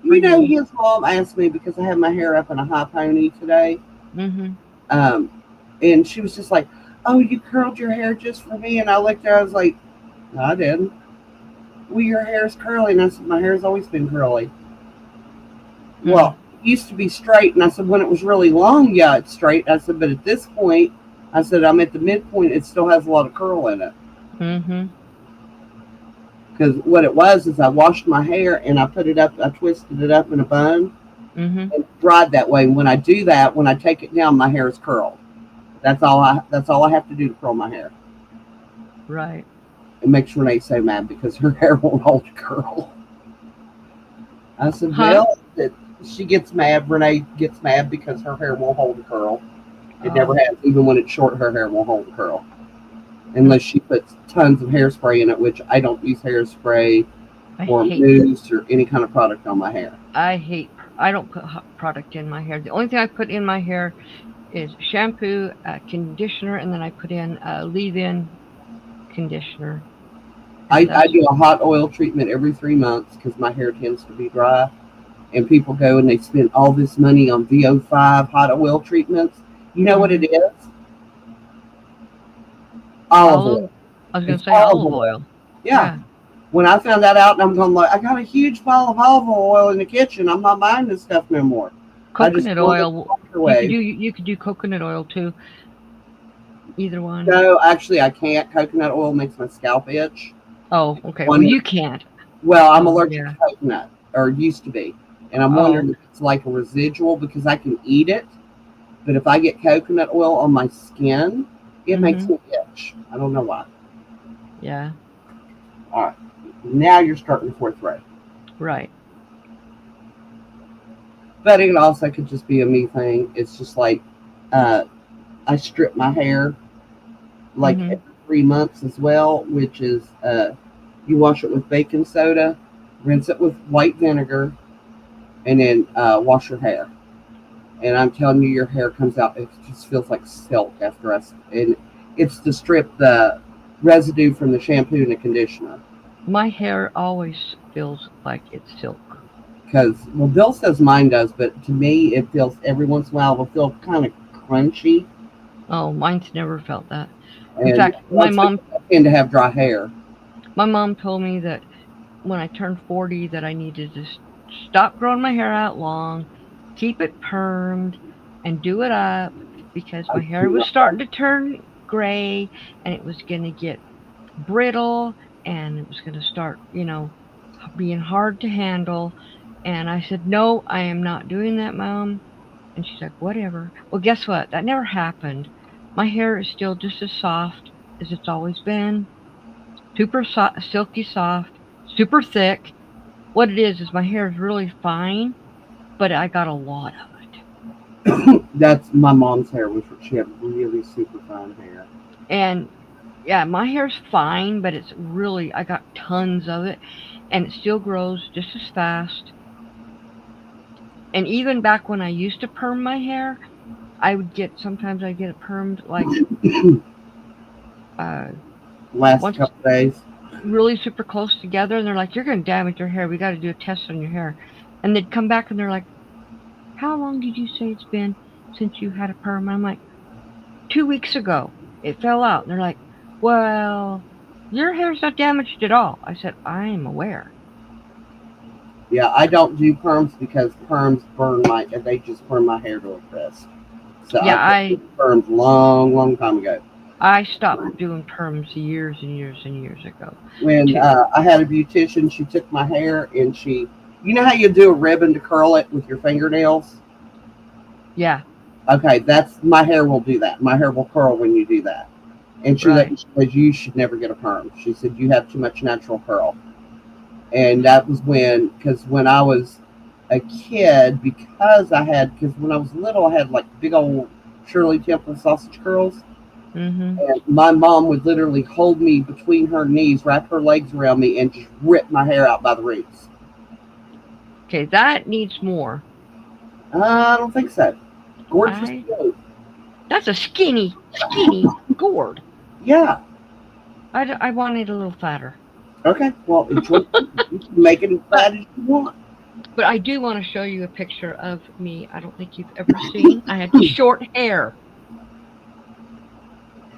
for You know, you. his mom asked me because I had my hair up in a high pony today, Mm-hmm. um, and she was just like, "Oh, you curled your hair just for me?" And I looked at her, I was like, "No, I didn't." Well, your hair's curly, and I said, "My hair's always been curly." Well, it used to be straight, and I said, when it was really long, yeah, it's straight. I said, but at this point, I said, I'm at the midpoint, it still has a lot of curl in it. Mm-hmm. Because what it was is I washed my hair and I put it up, I twisted it up in a bun Mm-hmm. and dried that way. And when I do that, when I take it down, my hair is curled. That's all I have to do to curl my hair. Right. It makes Renee so mad because her hair won't hold a curl. I said, Huh? well, she gets mad. Renee gets mad because her hair won't hold a curl. It never Oh, has. Even when it's short, her hair won't hold a curl. Unless she puts tons of hairspray in it, which I don't use hairspray I or hate. mousse or any kind of product on my hair. I hate. I don't put hot product in my hair. The only thing I put in my hair is shampoo, conditioner, and then I put in leave-in conditioner. I do a hot oil treatment every 3 months because my hair tends to be dry. And people go and they spend all this money on VO5 hot oil treatments. You know what it is? Olive oil. I was going It's to say olive oil. Yeah. When I found that out, and I'm going like, I got a huge pile of olive oil in the kitchen. I'm not buying this stuff no more. Coconut oil. You could do coconut oil too. Either one. No, actually, I can't. Coconut oil makes my scalp itch. Oh, okay. Well, you can't. Well, I'm allergic to coconut, or used to be. And I'm wondering if it's like a residual because I can eat it. But if I get coconut oil on my skin, it makes me itch. I don't know why. Yeah. All right. Now you're starting the 4th row. Right. But it also could just be a me thing. It's just like I strip my hair like every 3 months as well, which is You wash it with baking soda, rinse it with white vinegar, and then wash your hair. And I'm telling you, your hair comes out. It just feels like silk after us. And it's to strip the residue from the shampoo and the conditioner. My hair always feels like it's silk. Because, well, Bill says mine does, but to me, it feels every once in a while, it'll feel kind of crunchy. Oh, mine's never felt that. In And fact, once I tend to have dry hair. my mom told me that when I turned 40 that I needed to stop growing my hair out long, keep it permed, and do it up because my hair was starting to turn gray and it was going to get brittle and it was going to start, being hard to handle. And I said, "No, I am not doing that, Mom." And she's like, "Whatever." Well, guess what? That never happened. My hair is still just as soft as it's always been. Super silky soft, super thick. What it is my hair is really fine, but I got a lot of it. That's my mom's hair. She had really super fine hair. And yeah, my hair's fine, but it's really, I got tons of it, and it still grows just as fast. And even back when I used to perm my hair, sometimes I get it permed like uh, Last once couple days. really super close together, and they're like, "You're going to damage your hair. We got to do a test on your hair." And they'd come back and they're like, "How long did you say it's been since you had a perm?" And I'm like, 2 weeks ago. It fell out. And they're like, "Well, your hair's not damaged at all." I said, "I'm aware." Yeah, I don't do perms because perms they just burn my hair to a crisp. So Yeah, I did perms long time ago. I stopped doing perms years and years and years ago. When Too. I had a beautician, she took my hair and you know how you do a ribbon to curl it with your fingernails? Yeah. Okay, my hair will do that. My hair will curl when you do that. And she Right. said, you should never get a perm. She said, you have too much natural curl. And that was because when I was a kid, because when I was little, I had like big old Shirley Temple sausage curls. Mhm. And my mom would literally hold me between her knees, wrap her legs around me, and just rip my hair out by the roots. Okay, that needs more. I don't think so. Gourd's just I good. That's a skinny gourd. Yeah. I want it a little fatter. Okay. Well, you can make it as But fat as you want. but I do want to show you a picture of me. I don't think you've ever seen. I had short hair,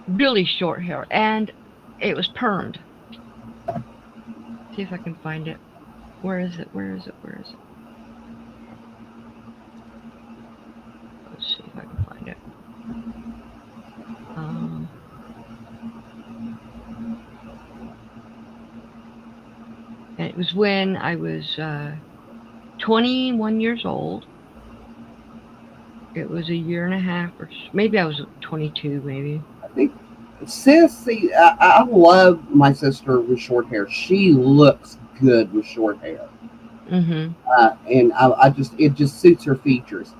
really short hair, and it was permed. See if I can find it. Where is it? Where is it? Where is it? Let's see if I can find it. Um, and it was when I was 21 years old. It was a year and a half, or maybe I was 22, maybe. I think, sis, see, I love my sister with short hair. She looks good with short hair. Mm-hmm. And it just suits her features.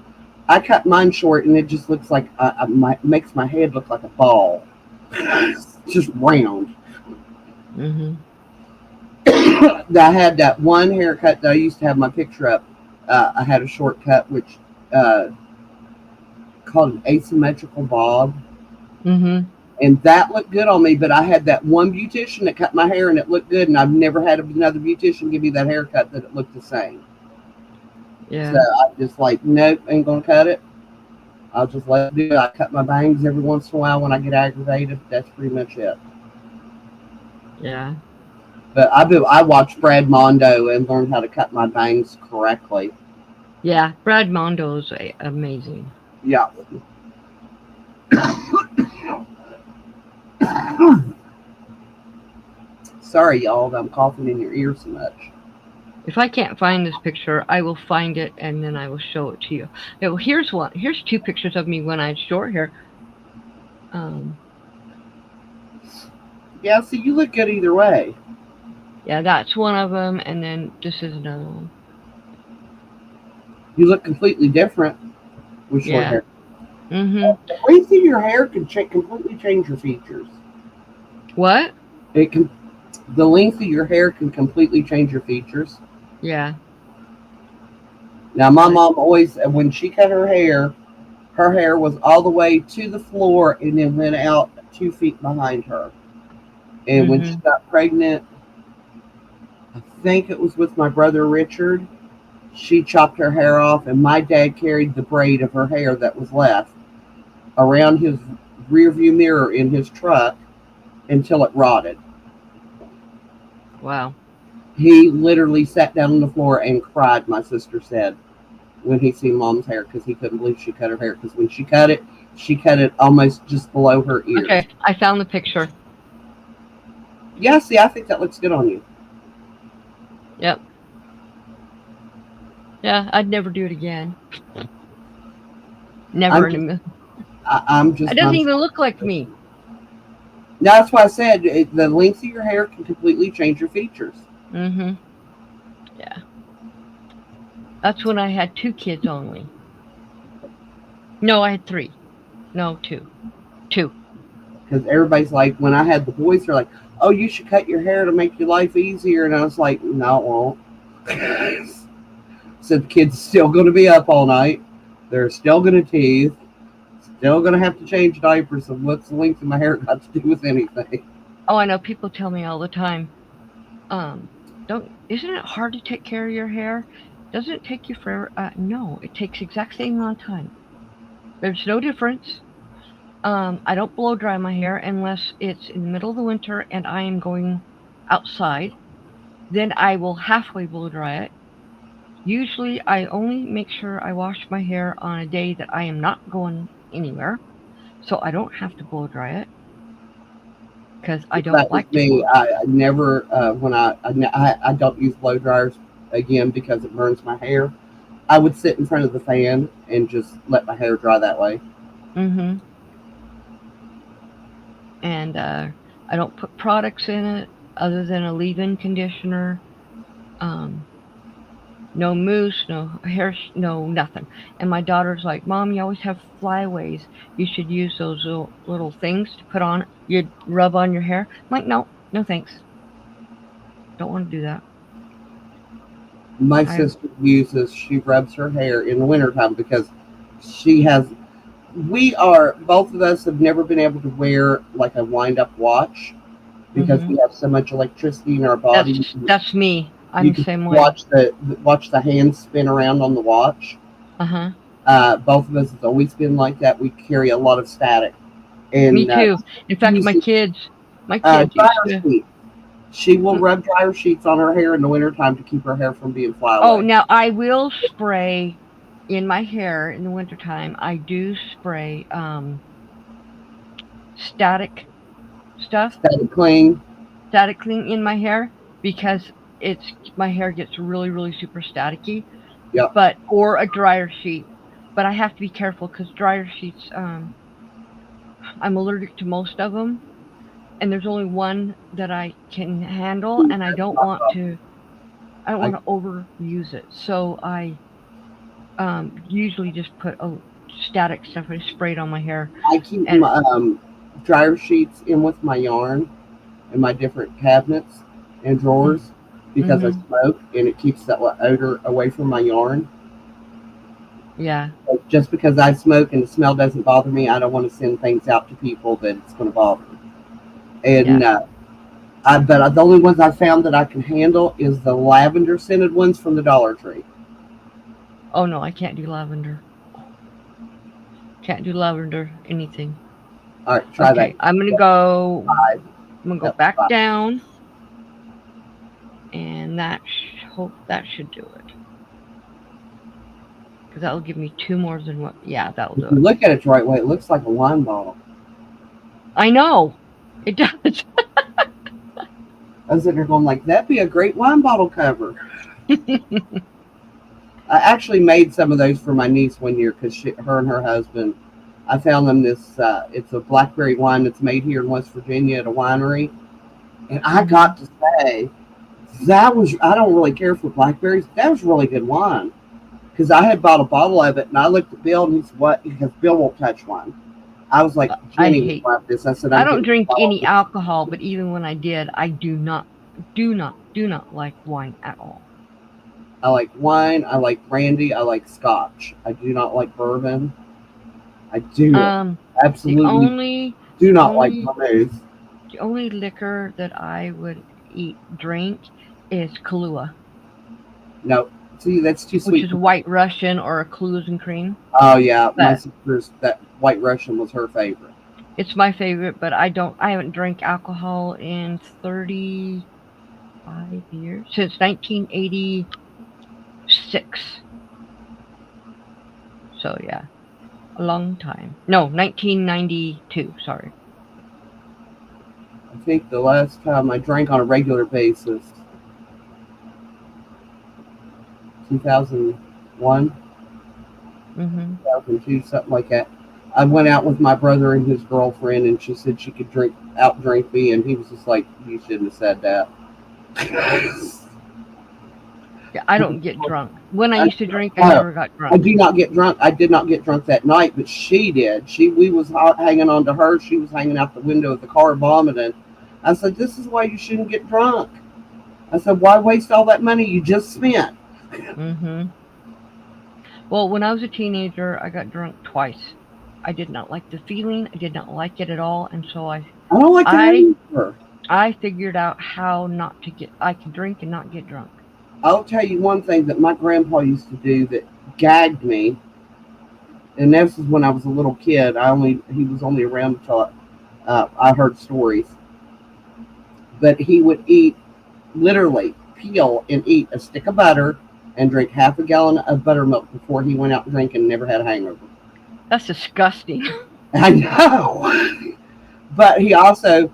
I cut mine short, and it just looks like makes my head look like a ball, it's just round. Mm-hmm. I had that one haircut that I used to have my picture up. I had a shortcut which called an asymmetrical bob, Mm-hmm. and that looked good on me. But I had that one beautician that cut my hair, and it looked good. And I've never had another beautician give me that haircut that it looked the same. So Yeah. I just like, nope, ain't gonna cut it. I'll just let it do it. I cut my bangs every once in a while when I get aggravated. That's pretty much it. Yeah. But I watched Brad Mondo and learned how to cut my bangs correctly. Yeah. Brad Mondo's amazing. Yeah. Sorry, y'all, that I'm coughing in your ear so much. If I can't find this picture, I will find it and then I will show it to you. Yeah, well, here's one. Here's two pictures of me when I had short hair. Um, Yeah, so you look good either way. yeah, that's one of them, and then this is another one. You look completely different with short Yeah. hair. Mm-hmm. The raising your hair can completely change your features. What? It can. The length of your hair can completely change your features. Yeah. Now, my But mom always, when she cut her hair was all the way to the floor and then went out 2 feet behind her. And when she mhm. got pregnant, I think it was with my brother Richard, she chopped her hair off, and my dad carried the braid of her hair that was left around his rearview mirror in his truck until it rotted. Wow. He literally sat down on the floor and cried, my sister said, when he seen mom's hair because he couldn't believe she cut her hair. Because when she cut it almost just below her ears. Okay, I found the picture. Yeah, see, I think that looks good on you. Yep. Yeah, I'd never do it again. Never I'm in a just, million. I'm It just, doesn't I'm. even look like me. That's why I said the length of your hair can completely change your features. Mhm. Yeah. That's when I had 2 kids only. No, I had 3. No, 2. 2. Because everybody's like, when I had the boys, they're like, "Oh, you should cut your hair to make your life easier," and I was like, "No, it won't." So the kids still going to be up all night. They're still going to tease. Still going to have to change diapers. So what's the length of my hair got to do with anything? Oh, I know people tell me all the time, um, don't isn't it hard to take care of your hair? Doesn't it take you forever? No, it takes exact same amount of time. There's no difference. I don't blow dry my hair unless it's in the middle of the winter and I am going outside. Then I will halfway blow dry it. Usually, I only make sure I wash my hair on a day that I am not going anywhere, so I don't have to blow dry it because I don't That was like to me. blow. I never when I don't use blow dryers again because it burns my hair. I would sit in front of the fan and just let my hair dry that way. Hmm. And I don't put products in it other than a leave-in conditioner. Um, no mousse, no hair, no nothing. And my daughter's like, "Mom, you always have flyaways. You should use those little things to put on. You rub on your hair." I'm like, "No, no thanks. Don't want to do that." My I sister she rubs her hair in the wintertime because she has we are both of us have never been able to wear like a wind up watch because hmm we have so much electricity in our That's body. that's me. I'm You the can same way. watch the hands spin around on the watch. Uh huh. Both of us has always been like that. We carry a lot of static, Me and too. In she fact, uses my kids used dryer to. sheet. She will Mm, rub dryer sheets on her hair in the wintertime to keep her hair from being Oh, flyaway. now I will spray in my hair in the wintertime. I do spray static stuff, Static cling. static clean in my hair because it's my hair gets really really super staticky. Yep. But or a dryer sheet. But I have to be careful because dryer sheets. I'm allergic to most of them, and there's only one that I can handle, and I don't want to. I don't I want to overuse it, so I usually just put a static stuff and spray it on my hair. I keep And my dryer sheets in with my yarn in my different cabinets and drawers because I mm-hmm, smoke and it keeps that odor away from my yarn. yeah, But just because I smoke and the smell doesn't bother me, I don't want to send things out to people that it's going to bother. yeah. And but the only ones I found that I can handle is the lavender scented ones from the Dollar Tree. Oh no, I can't do lavender. Can't do lavender anything. All right, try that. Okay, I'm gonna go. Five. I'm gonna go That was back five. down, and hope that should do it. Because that will give me 2 more than what. Yeah, that will If do you it. look at it the right way, it looks like a wine bottle. I know it does. I was sitting there going like, that'd be a great wine bottle cover. I actually made some of those for my niece one year because her and her husband, I found them this. It's a blackberry wine that's made here in West Virginia at a winery, and I Hmm. got to say that was. I don't really care for blackberries. That was really good wine because I had bought a bottle of it, and I looked at Bill, and he's what? Because Bill won't touch wine. I was like, I Jenny would hate. love this. I said, I I'm don't getting drink a bottle. any alcohol, but even when I did, I do not do not like wine at all. I like wine. I like brandy. I like scotch. I do not like bourbon. I do Um, the absolutely only do the not like only vermouth. the only liquor that I would eat drink is Kahlua, No, see, that's too which sweet is for me. White Russian or a Kahlua and cream. Oh yeah, my But sister's that White Russian was her favorite. it's my favorite. But I haven't drank alcohol in 35 years, since 1986. So yeah, a long time. No, 1992. Sorry. I think the last time I drank on a regular basis, 2001, Mhm. 2002, something like that. I went out with my brother and his girlfriend, and she said she could drink me, and he was just like, "You shouldn't have said that." Yeah, I don't get drunk. When I I, used to drink, I no, never got I drunk. do not get drunk. I did not get drunk that night, but she did. We was hanging on to her. She was hanging out the window of the car vomiting. I said, "This is why you shouldn't get drunk." I said, "Why waste all that money you just spent?" Mhm. Well, when I was a teenager, I got drunk twice. I did not like the feeling. I did not like it at all, and so I don't like the I hangover. I figured out how not to get. I could drink and not get drunk. I'll tell you one thing that my grandpa used to do that gagged me, and this is when I was a little kid. He was only around until I heard stories, but he would eat literally peel and eat a stick of butter and drink half a gallon of buttermilk before he went out drinking and never had a hangover. That's disgusting. I know. But he also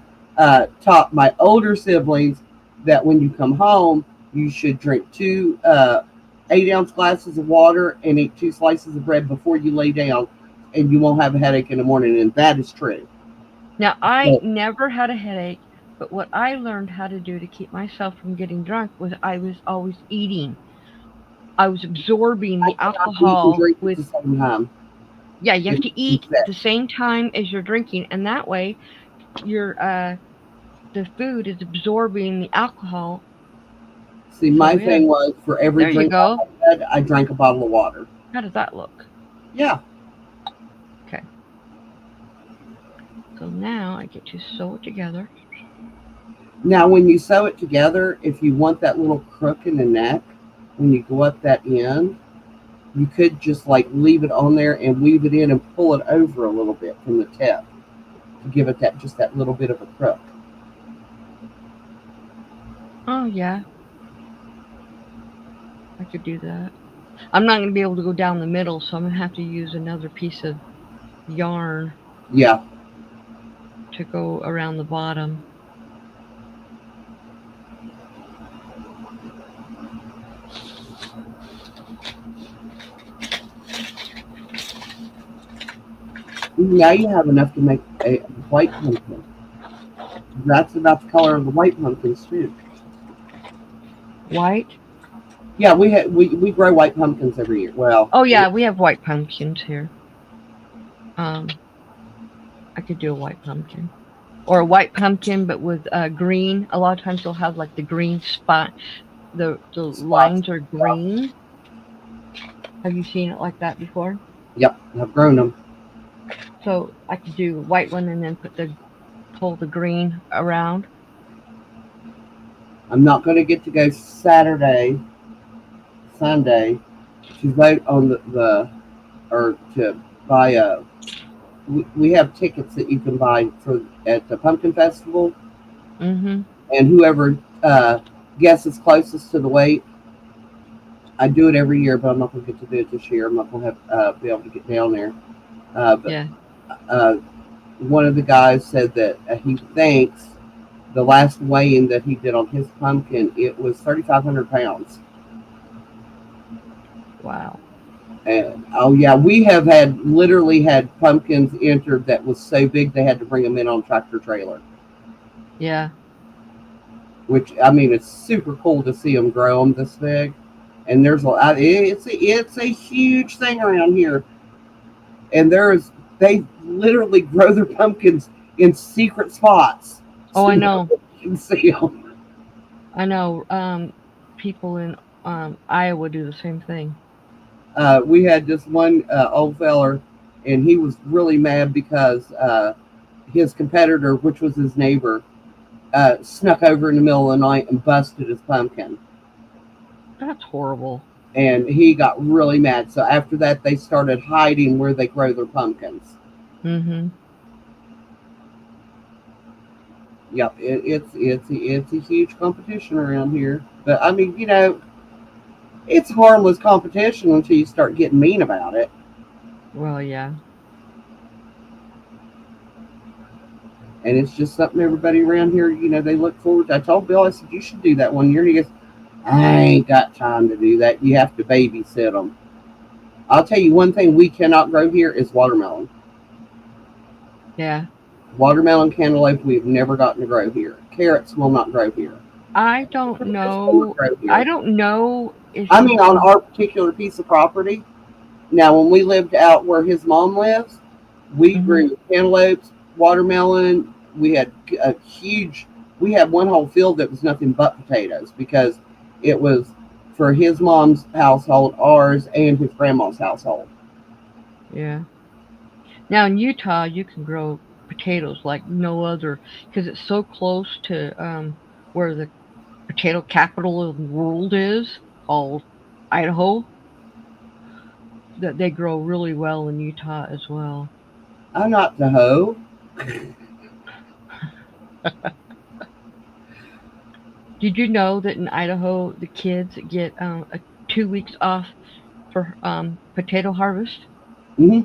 taught my older siblings that when you come home, you should drink two 8-ounce glasses of water and eat 2 slices of bread before you lay down, and you won't have a headache in the morning. And that is true. Now, I So never had a headache, but what I learned how to do to keep myself from getting drunk was I was always eating. I was absorbing I the cannot eat and alcohol drink at with. the same time. Yeah, you have It's to eat at sick. the same time as you're drinking, and that way your the food is absorbing the alcohol. See, So my yeah, thing was for every there you drink go. I had, I drank a bottle of water. How does that look? Yeah. Okay, so now I get to sew it together. Now, when you sew it together, if you want that little crook in the neck, when you go up that end, you could just like leave it on there and weave it in and pull it over a little bit from the tip to give it that little bit of a crook. Oh yeah, I could do that. I'm not going to be able to go down the middle, so I'm going to have to use another piece of yarn Yeah. to go around the bottom. Now you have enough to make a white pumpkin. That's about the color of the white pumpkins too. White? Yeah, we grow white pumpkins every year. Well, Oh yeah, we have white pumpkins here. Um, I could do a white pumpkin. Or a white pumpkin, but with green. A lot of times you'll have like the green spot. The spots. lines are Yeah. green. Have you seen it like that before? Yep, I've grown them. So I could do a white one and then pull the green around. I'm not going to get to go Saturday, Sunday to vote on the or to buy a. We have tickets that you can buy for at the pumpkin festival, Mm-hmm. and whoever guesses closest to the weight, I do it every year, but I'm not going to get to do it this year. I'm not going to have be able to get down there. But Yeah. uh, one of the guys said that he thinks the last weighing that he did on his pumpkin, it was 3,500 pounds. Wow. And oh yeah, we have literally had pumpkins entered that was so big they had to bring them in on tractor trailer. Yeah. Which I mean, it's super cool to see them grow them this big. And it's a huge thing around here. And they literally grow their pumpkins in secret spots Oh, so I know. nobody can see them. I know people in Iowa do the same thing. We had this one old feller, and he was really mad because his competitor, which was his neighbor, snuck over in the middle of the night and busted his pumpkin. That's horrible. And he got really mad. So after that, they started hiding where they grow their pumpkins. Mm-hmm. Yep, it's a huge competition around here. But I mean, it's harmless competition until you start getting mean about it. Well, yeah. And it's just something everybody around here, they look forward to. I told Bill, I said, you should do that one year. And he goes, I ain't got time to do that. You have to babysit them. I'll tell you one thing we cannot grow here is watermelon. Yeah. Watermelon cantaloupe we've never gotten to grow here. Carrots will not grow here. I don't Tomatoes will not know. grow I here. don't know if I you mean, on can. our particular piece of property. Now, when we lived out where his mom lives, we Hmm. grew cantaloupes, watermelon. We had one whole field that was nothing but potatoes because it was for his mom's household, ours, and his grandma's household. Yeah. Now in Utah, you can grow potatoes like no other because it's so close to where the potato capital of the world is, called Idaho, that they grow really well in Utah as well. I'm not the hoe. Did you know that in Idaho the kids get 2 weeks off for potato harvest Hmm.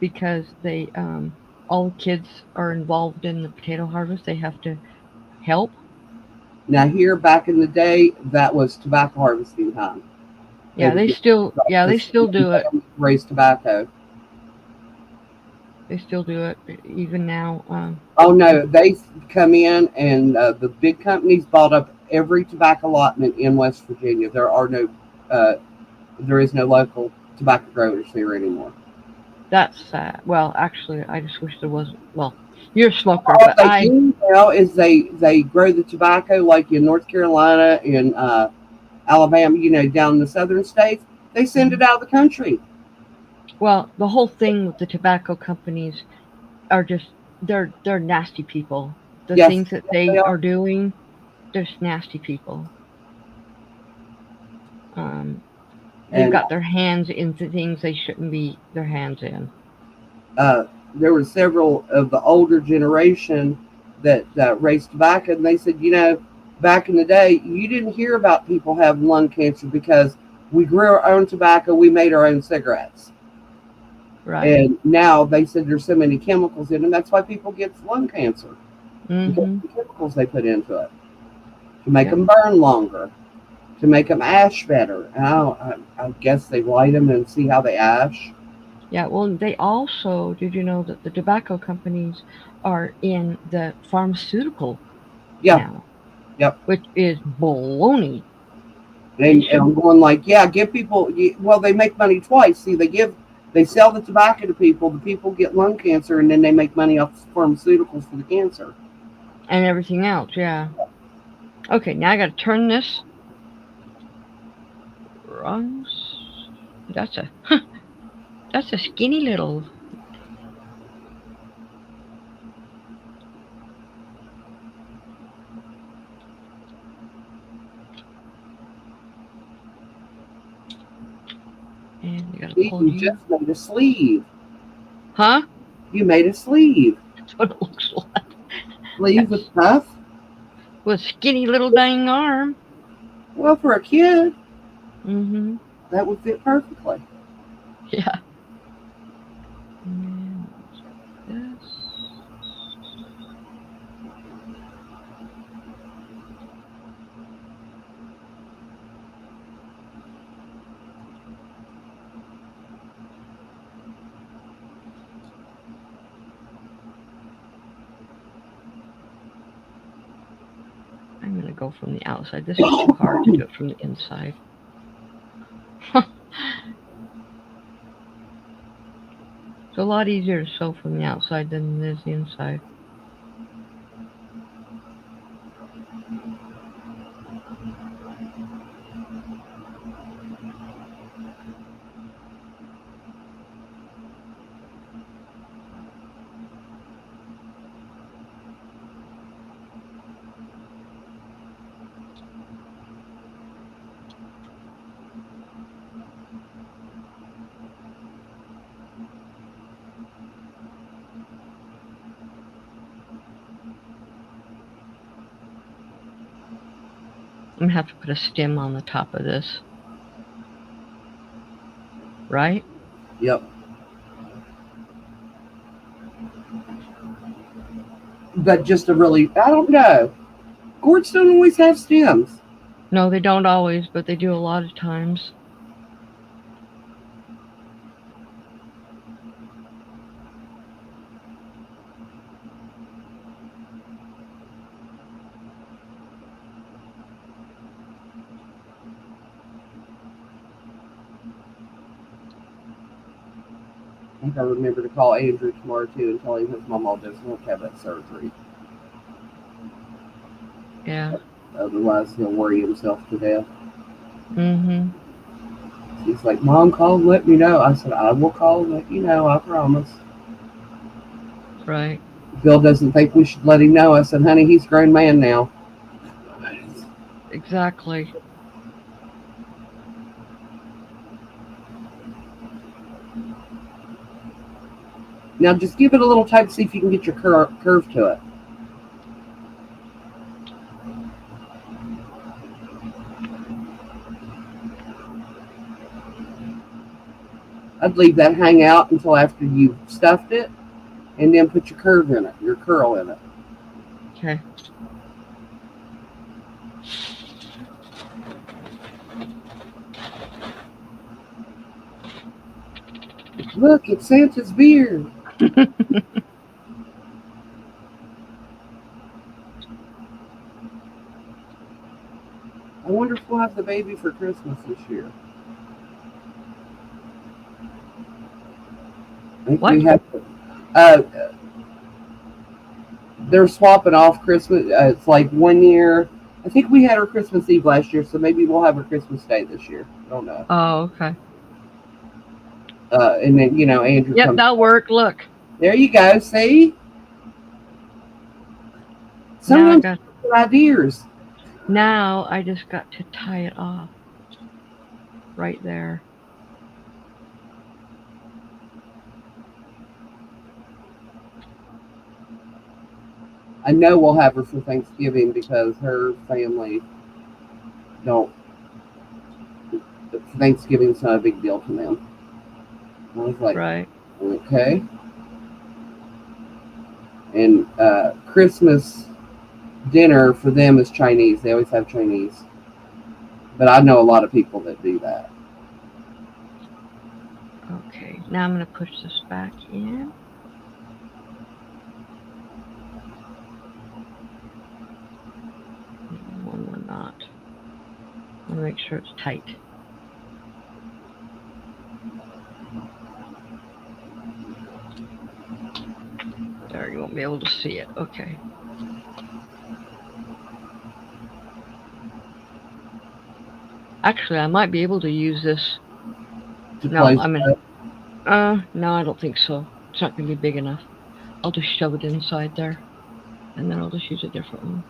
because they all the kids are involved in the potato harvest. They have to help. Now, here back in the day, that was tobacco harvesting time. They Yeah, would they get still yeah they this still young do it. family to raise tobacco. They still do it even now. Oh With no, they come in and the big companies bought up every tobacco allotment in West Virginia. Uh, there is no local tobacco growers here anymore. that's sad. Well, actually, I just wish there wasn't. Well, you're a smoker, All but they I. do now is they grow the tobacco like in North Carolina and Alabama, down in the southern states. They send it Mhm. out of the country. Well, the whole thing with the tobacco companies are just they're nasty people. The Yes, things that yes they they are. are doing, they're just nasty people. Um, they've And got their hands into things they shouldn't be their hands in. uh, there were several of the older generation that raised tobacco, and they said, back in the day, you didn't hear about people having lung cancer because we grew our own tobacco, we made our own cigarettes. Right. And now they said there's so many chemicals in them, that's why people get lung cancer because Mm-hmm. of the chemicals they put into it to make Yep. them burn longer, to make them ash better. And I guess they light them and see how they ash. Yeah. Well, they also did you know that the tobacco companies are in the pharmaceutical Yeah, now, yep. which is baloney. They And should. I'm going like, yeah, give people. Well, they make money twice. See, they sell the tobacco to people. The people get lung cancer, and then they make money off pharmaceuticals for the cancer. And everything else. Yeah. Okay. Now I got to turn this wrong. That's a that's a skinny little. And I got to See, pull you you. just made a sleeve. Huh? You made a sleeve. That's what it looks like. Sleeve That's with puff. with a skinny little dang arm. Well, for a kid, Mm-hmm. that would fit perfectly. Yeah. And this. I'm gonna go from the outside. This is too hard to do it from the inside. It's a lot easier to sew from the outside than it is the inside. I'm gonna have to put a stem on the top of this, right? Yep. But just a really, I don't know. Gourds don't always have stems. No, they don't always, but they do a lot of times. I think I remember to call Andrew tomorrow too and tell him his mama doesn't want to have that surgery. Yeah. Otherwise, he'll worry himself to death. Mm-hmm. He's like, Mom, call and let me know. I said, I will call and let you know. I promise. Right. Bill doesn't think we should let him know. I said, honey, he's a grown man now. Exactly. Now just give it a little time to see if you can get your curve to it. I'd leave that hang out until after you've stuffed it, and then put your curve in it, your curl in it. Okay. Look, it's Santa's beard. I wonder if we'll have the baby for Christmas this year. I think What? we have to. They're swapping off Christmas. It's like 1 year. I think we had our Christmas Eve last year, so maybe we'll have our Christmas Day this year. I don't know. Oh, okay. And then, Andrew Yep, comes. that'll work. Look. There you go. See? Now I Sometimes got. good ideas. Now I just got to tie it off. Right there. I know we'll have her for Thanksgiving because her family don't. Thanksgiving's not a big deal to them. I was like, Right. okay. And Christmas dinner for them is Chinese. They always have Chinese. But I know a lot of people that do that. Okay. Now I'm gonna push this back in. One more knot. I'm gonna make sure it's tight. There, you won't be able to see it. Okay. Actually, I might be able to use this. No, no, I don't think so. It's not gonna be big enough. I'll just shove it inside there, and then I'll just use a different one.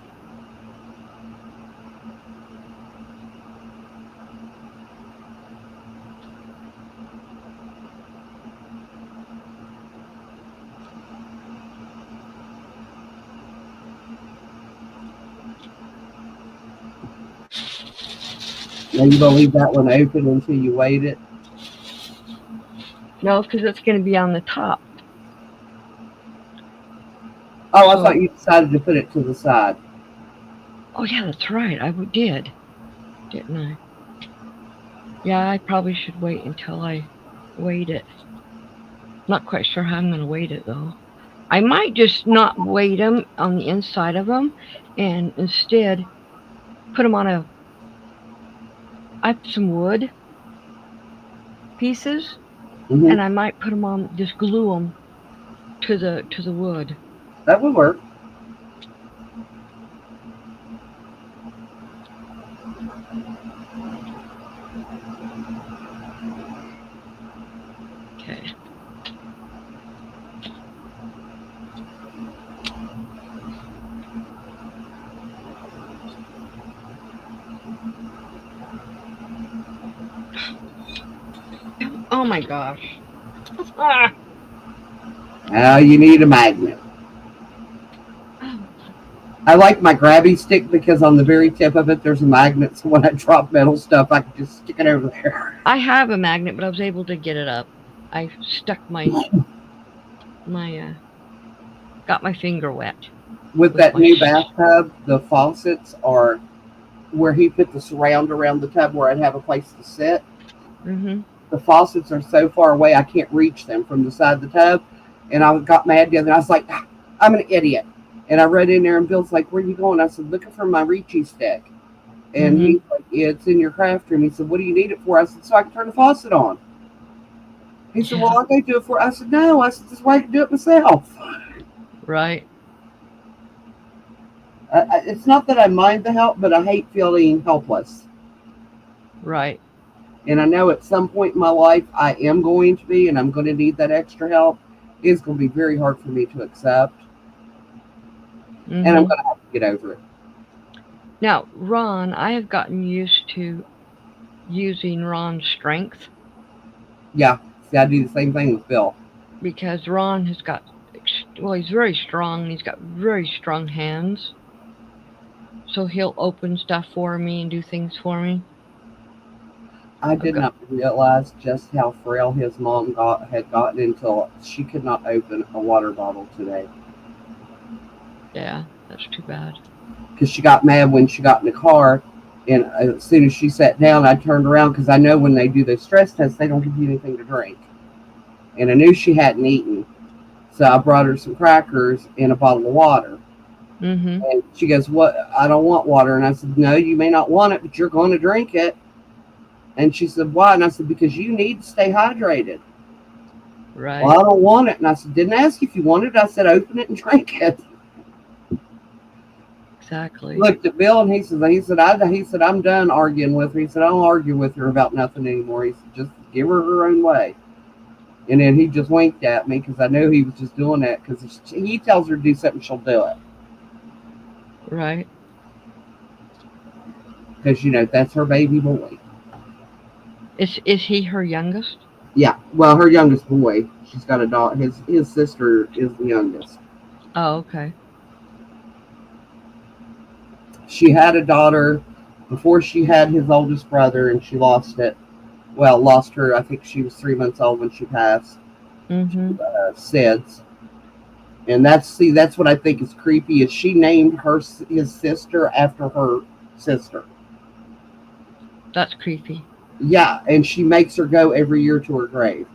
Now you gonna leave that one open until you weight it? No, because it's going to be on the top. Oh, I thought you decided to put it to the side. Oh, yeah, that's right. I did. Didn't I? Yeah, I probably should wait until I weight it. Not quite sure how I'm going to weight it, though. I might just not weight them on the inside of them and instead put them on I have some wood pieces, and I might put them on, just glue them to the wood. That would work. Okay. Oh my gosh. Now you need a magnet. I like my grabby stick because on the very tip of it there's a magnet, so when I drop metal stuff, I can just stick it over there. I have a magnet, but I was able to get it up. I stuck my got my finger wet With with that my. new bathtub, the faucets are where he put the surround around the tub where I'd have a place to sit. Mm-hmm. The faucets are so far away I can't reach them from the side of the tub. And I got mad the other night. I was like, I'm an idiot. And I run in there and Bill's like, where are you going? I said, looking for my Reachy stick. And Mm-hmm. he's like, yeah, it's in your craft room. He said, what do you need it for? I said, so I can turn the faucet on. He said, Yeah. well, I'll go do it for you. I said, no. I said, this is why I can do it myself. Right. It's not that I mind the help, but I hate feeling helpless. Right. And I know at some point in my life I am going to be, and I'm going to need that extra help. It's going to be very hard for me to accept. And I'm Mm-hmm. going to have to get over it. Now, Ron, I have gotten used to using Ron's strength Yeah. See, I do the same thing with Bill. because Ron has got, well, he's very strong and he's got very strong hands. So he'll open stuff for me and do things for me. I I've did got, not realize just how frail his mom had gotten until she could not open a water bottle today. yeah, that's too bad. Because she got mad when she got in the car. And as soon as she sat down, I turned around because I know when they do those stress tests, they don't give you anything to drink. And I knew she hadn't eaten. So I brought her some crackers and a bottle of water. Mm-hmm. And she goes, what? I don't want water. And I said, no, you may not want it, but you're going to drink it. And she said, why? And I said, because you need to stay hydrated. Right. Well, I don't want it. And I said, didn't ask if you wanted it. I said, open it and drink it. Exactly. Looked at Bill and he said, I'm done arguing with her. He said, I don't argue with her about nothing anymore. He said, just give her own way. And then he just winked at me because I knew he was just doing that because he tells her to do something, she'll do it. Right. Because, that's her baby boy. Is he her youngest? Yeah, well, her youngest boy. She's got a daughter. His sister is the youngest. Oh, okay. She had a daughter before she had his oldest brother, and she lost it. Well, lost her. I think she was 3 months old when she passed. Mm-hmm. SIDS. And that's what I think is creepy. Is she named his sister after her sister? That's creepy. Yeah, and she makes her go every year to her grave.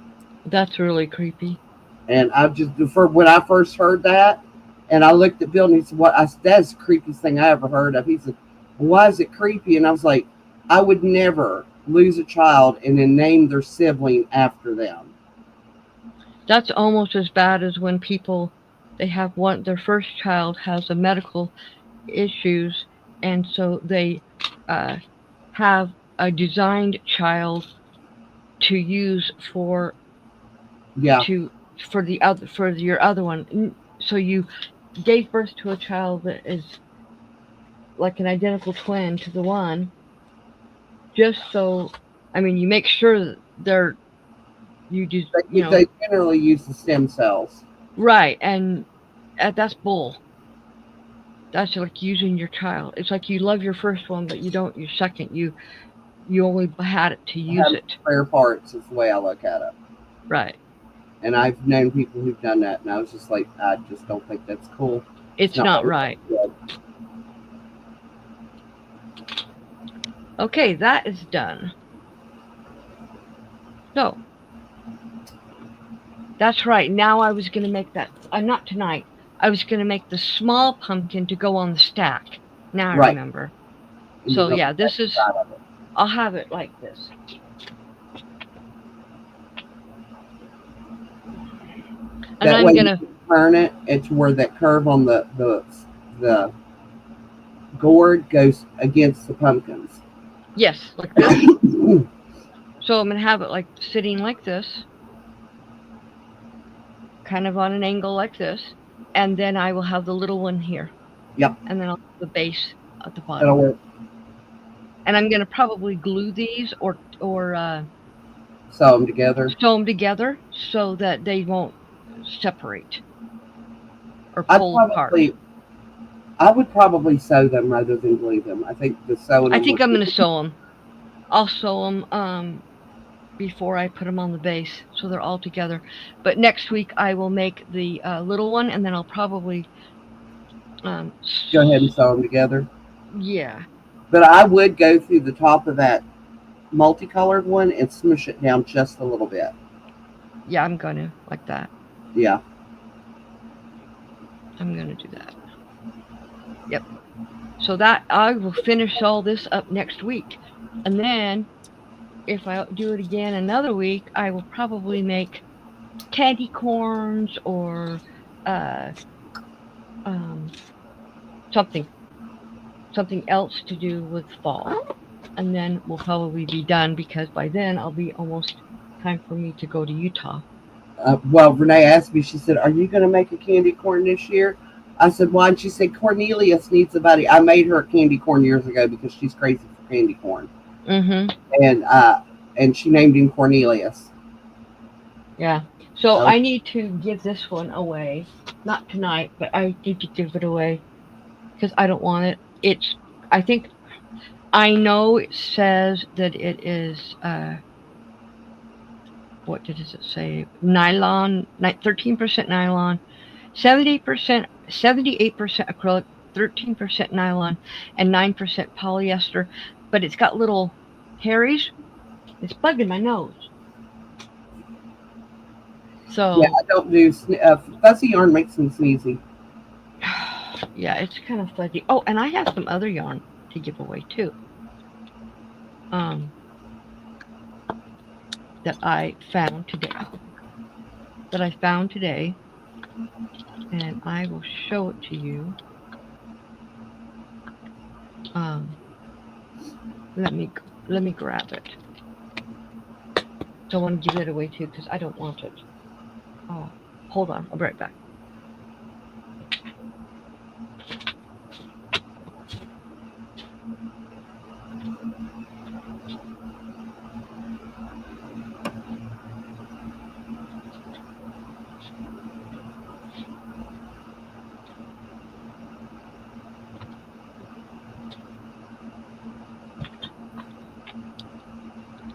That's really creepy. And when I first heard that, and I looked at Bill and he said, "What? That's the creepiest thing I ever heard of." He said, "Why is it creepy?" And I was like, "I would never lose a child and then name their sibling after them." That's almost as bad as when people they have their first child has a medical issues, and so they uh, have a designed child to use Yeah, for your other one. So you gave birth to a child that is like an identical twin to the one, just so I mean you make sure that you just they generally use the stem cells. right, and that's bull. That's like using your child. It's like you love your first one, but you don't your second. You only had it to use Have it. spare parts is the way I look at it. Right. And I've known people who've done that, and I was just like, I just don't think that's cool. It's not right. Good. Okay, that is done. So, that's right. Now I was going to make that. Not tonight. I was going to make the small pumpkin to go on the stack. Now I remember. So yeah, this is. I'll have it like this. And I'm gonna turn it. It's where that curve on the gourd goes against the pumpkins. Yes, like this. So I'm gonna have it like sitting like this, kind of on an angle like this, and then I will have the little one here. Yep. And then I'll have the base at the bottom. That'll work. And I'm gonna probably glue these or sew them together. Sew them together so that they won't separate or pull apart. I would probably sew them rather than glue them. I think the sewing I them think would I'm be. gonna sew them. I'll sew them before I put them on the base, so they're all together. But next week I will make the little one, and then I'll probably um, Go ahead and sew them together. yeah, But I would go through the top of that multicolored one and smush it down just a little bit. yeah, I'm gonna like that. Yeah. I'm gonna do that. Yep. So that I will finish all this up next week, and then if I do it again another week, I will probably make candy corns or uh, um, something something else to do with fall, and then we'll probably be done because by then I'll be almost time for me to go to Utah. Well, Renee asked me, she said, "Are you going to make a candy corn this year?" I said, "Why?" And she said, "Cornelius needs a buddy." I made her a candy corn years ago because she's crazy for candy corn. Mm-hmm. And she named him Cornelius. Yeah. So So, I need to give this one away. Not tonight, but I need to give it away because I don't want it. It's. I think I know it says that it is. What does it say? Nylon, 13% nylon, 70%, 78% acrylic, 13% nylon, and 9% polyester. But it's got little hairies. It's bugging my nose. yeah, So I don't do fuzzy yarn makes me sneezy. yeah, it's kind of fuzzy. Oh, and I have some other yarn to give away too. Um, that I found today. That I found today, and I will show it to you. Um, let me let me grab it. So I want to give it away too because I don't want it. Oh, hold on, I'll be right back.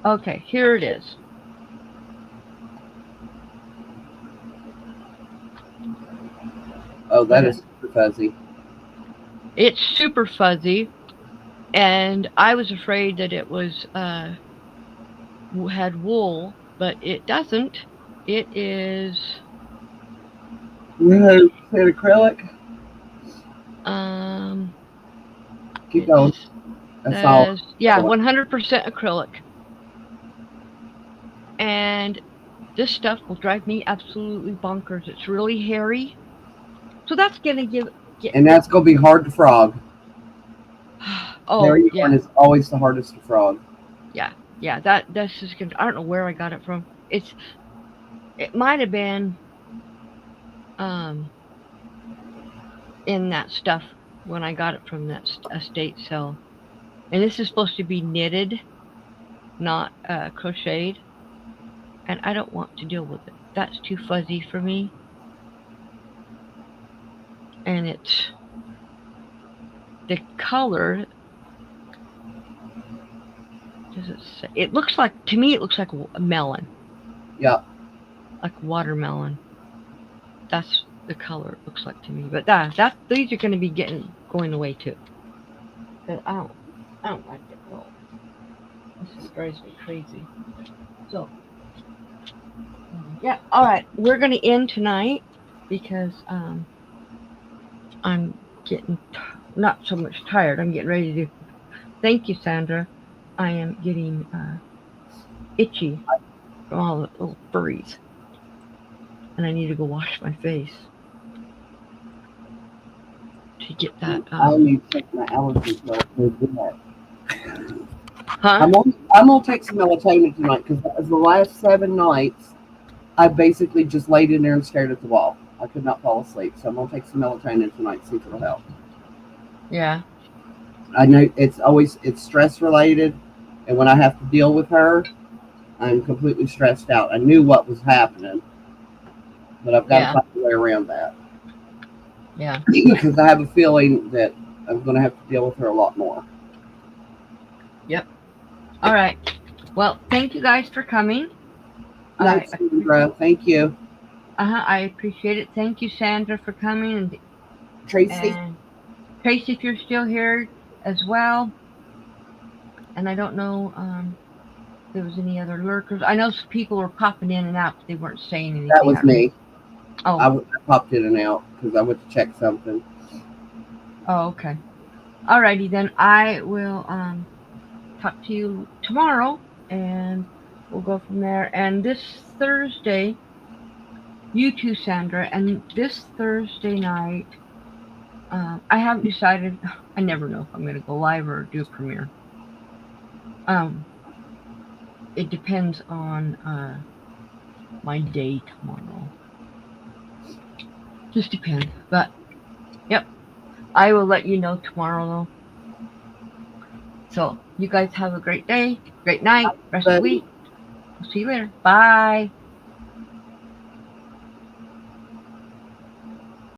Okay, here it is. Oh, Go that ahead. is super fuzzy. It's super fuzzy, and I was afraid that it was had wool, but it doesn't. It is. You said acrylic? Um, Keep it going. That's all says yeah, acrylic. 100% acrylic, and this stuff will drive me absolutely bonkers. It's really hairy, so that's gonna get. And that's going to be hard to frog. Oh Hairy yarn yeah, is always the hardest to frog. yeah, yeah. That's just gonna. I don't know where I got it from. It might have been um in that stuff when I got it from that estate sale. And this is supposed to be knitted, not crocheted. And I don't want to deal with it. That's too fuzzy for me. And it's the color. Does it say? It looks like to me. It looks like a melon, Yeah. like watermelon. That's the color it looks like to me. But that these are going to be going away too. Cause I don't like it at all. This just drives me crazy. So yeah, all right. We're gonna end tonight because I'm getting not so much tired. I'm getting ready to. Thank you, Sandra. I am getting itchy from all the little furries, and I need to go wash my face to get that. I need to take my allergy pill to do that. Huh? I'm gonna take some melatonin tonight because the last 7 nights I basically just laid in there and stared at the wall. I could not fall asleep, so I'm gonna take some melatonin tonight. See if it'll help. Yeah. I know it's stress related, and when I have to deal with her, I'm completely stressed out. I knew what was happening, but I've got to Yeah. find a way around that. Yeah. because I have a feeling that I'm going to have to deal with her a lot more. Yep. All right. Well, thank you guys for coming. Night, Sandra. Thank you. I appreciate it. Thank you, Sandra, for coming, Tracy. and Tracy, if you're still here as well. And I don't know if there was any other lurkers. I know some people were popping in and out, but they weren't saying That anything. was me. Oh, I popped in and out because I went to check something. oh, okay. Alrighty then. I will talk to you tomorrow, and we'll go from there. And this Thursday, you too, Sandra. And this Thursday night, I haven't decided. I never know if I'm going to go live or do a premiere. Um, it depends on my day tomorrow. Just depends. But yep, I will let you know tomorrow though. So you guys have a great day, great night, rest of the But week. I'll see you later. Bye.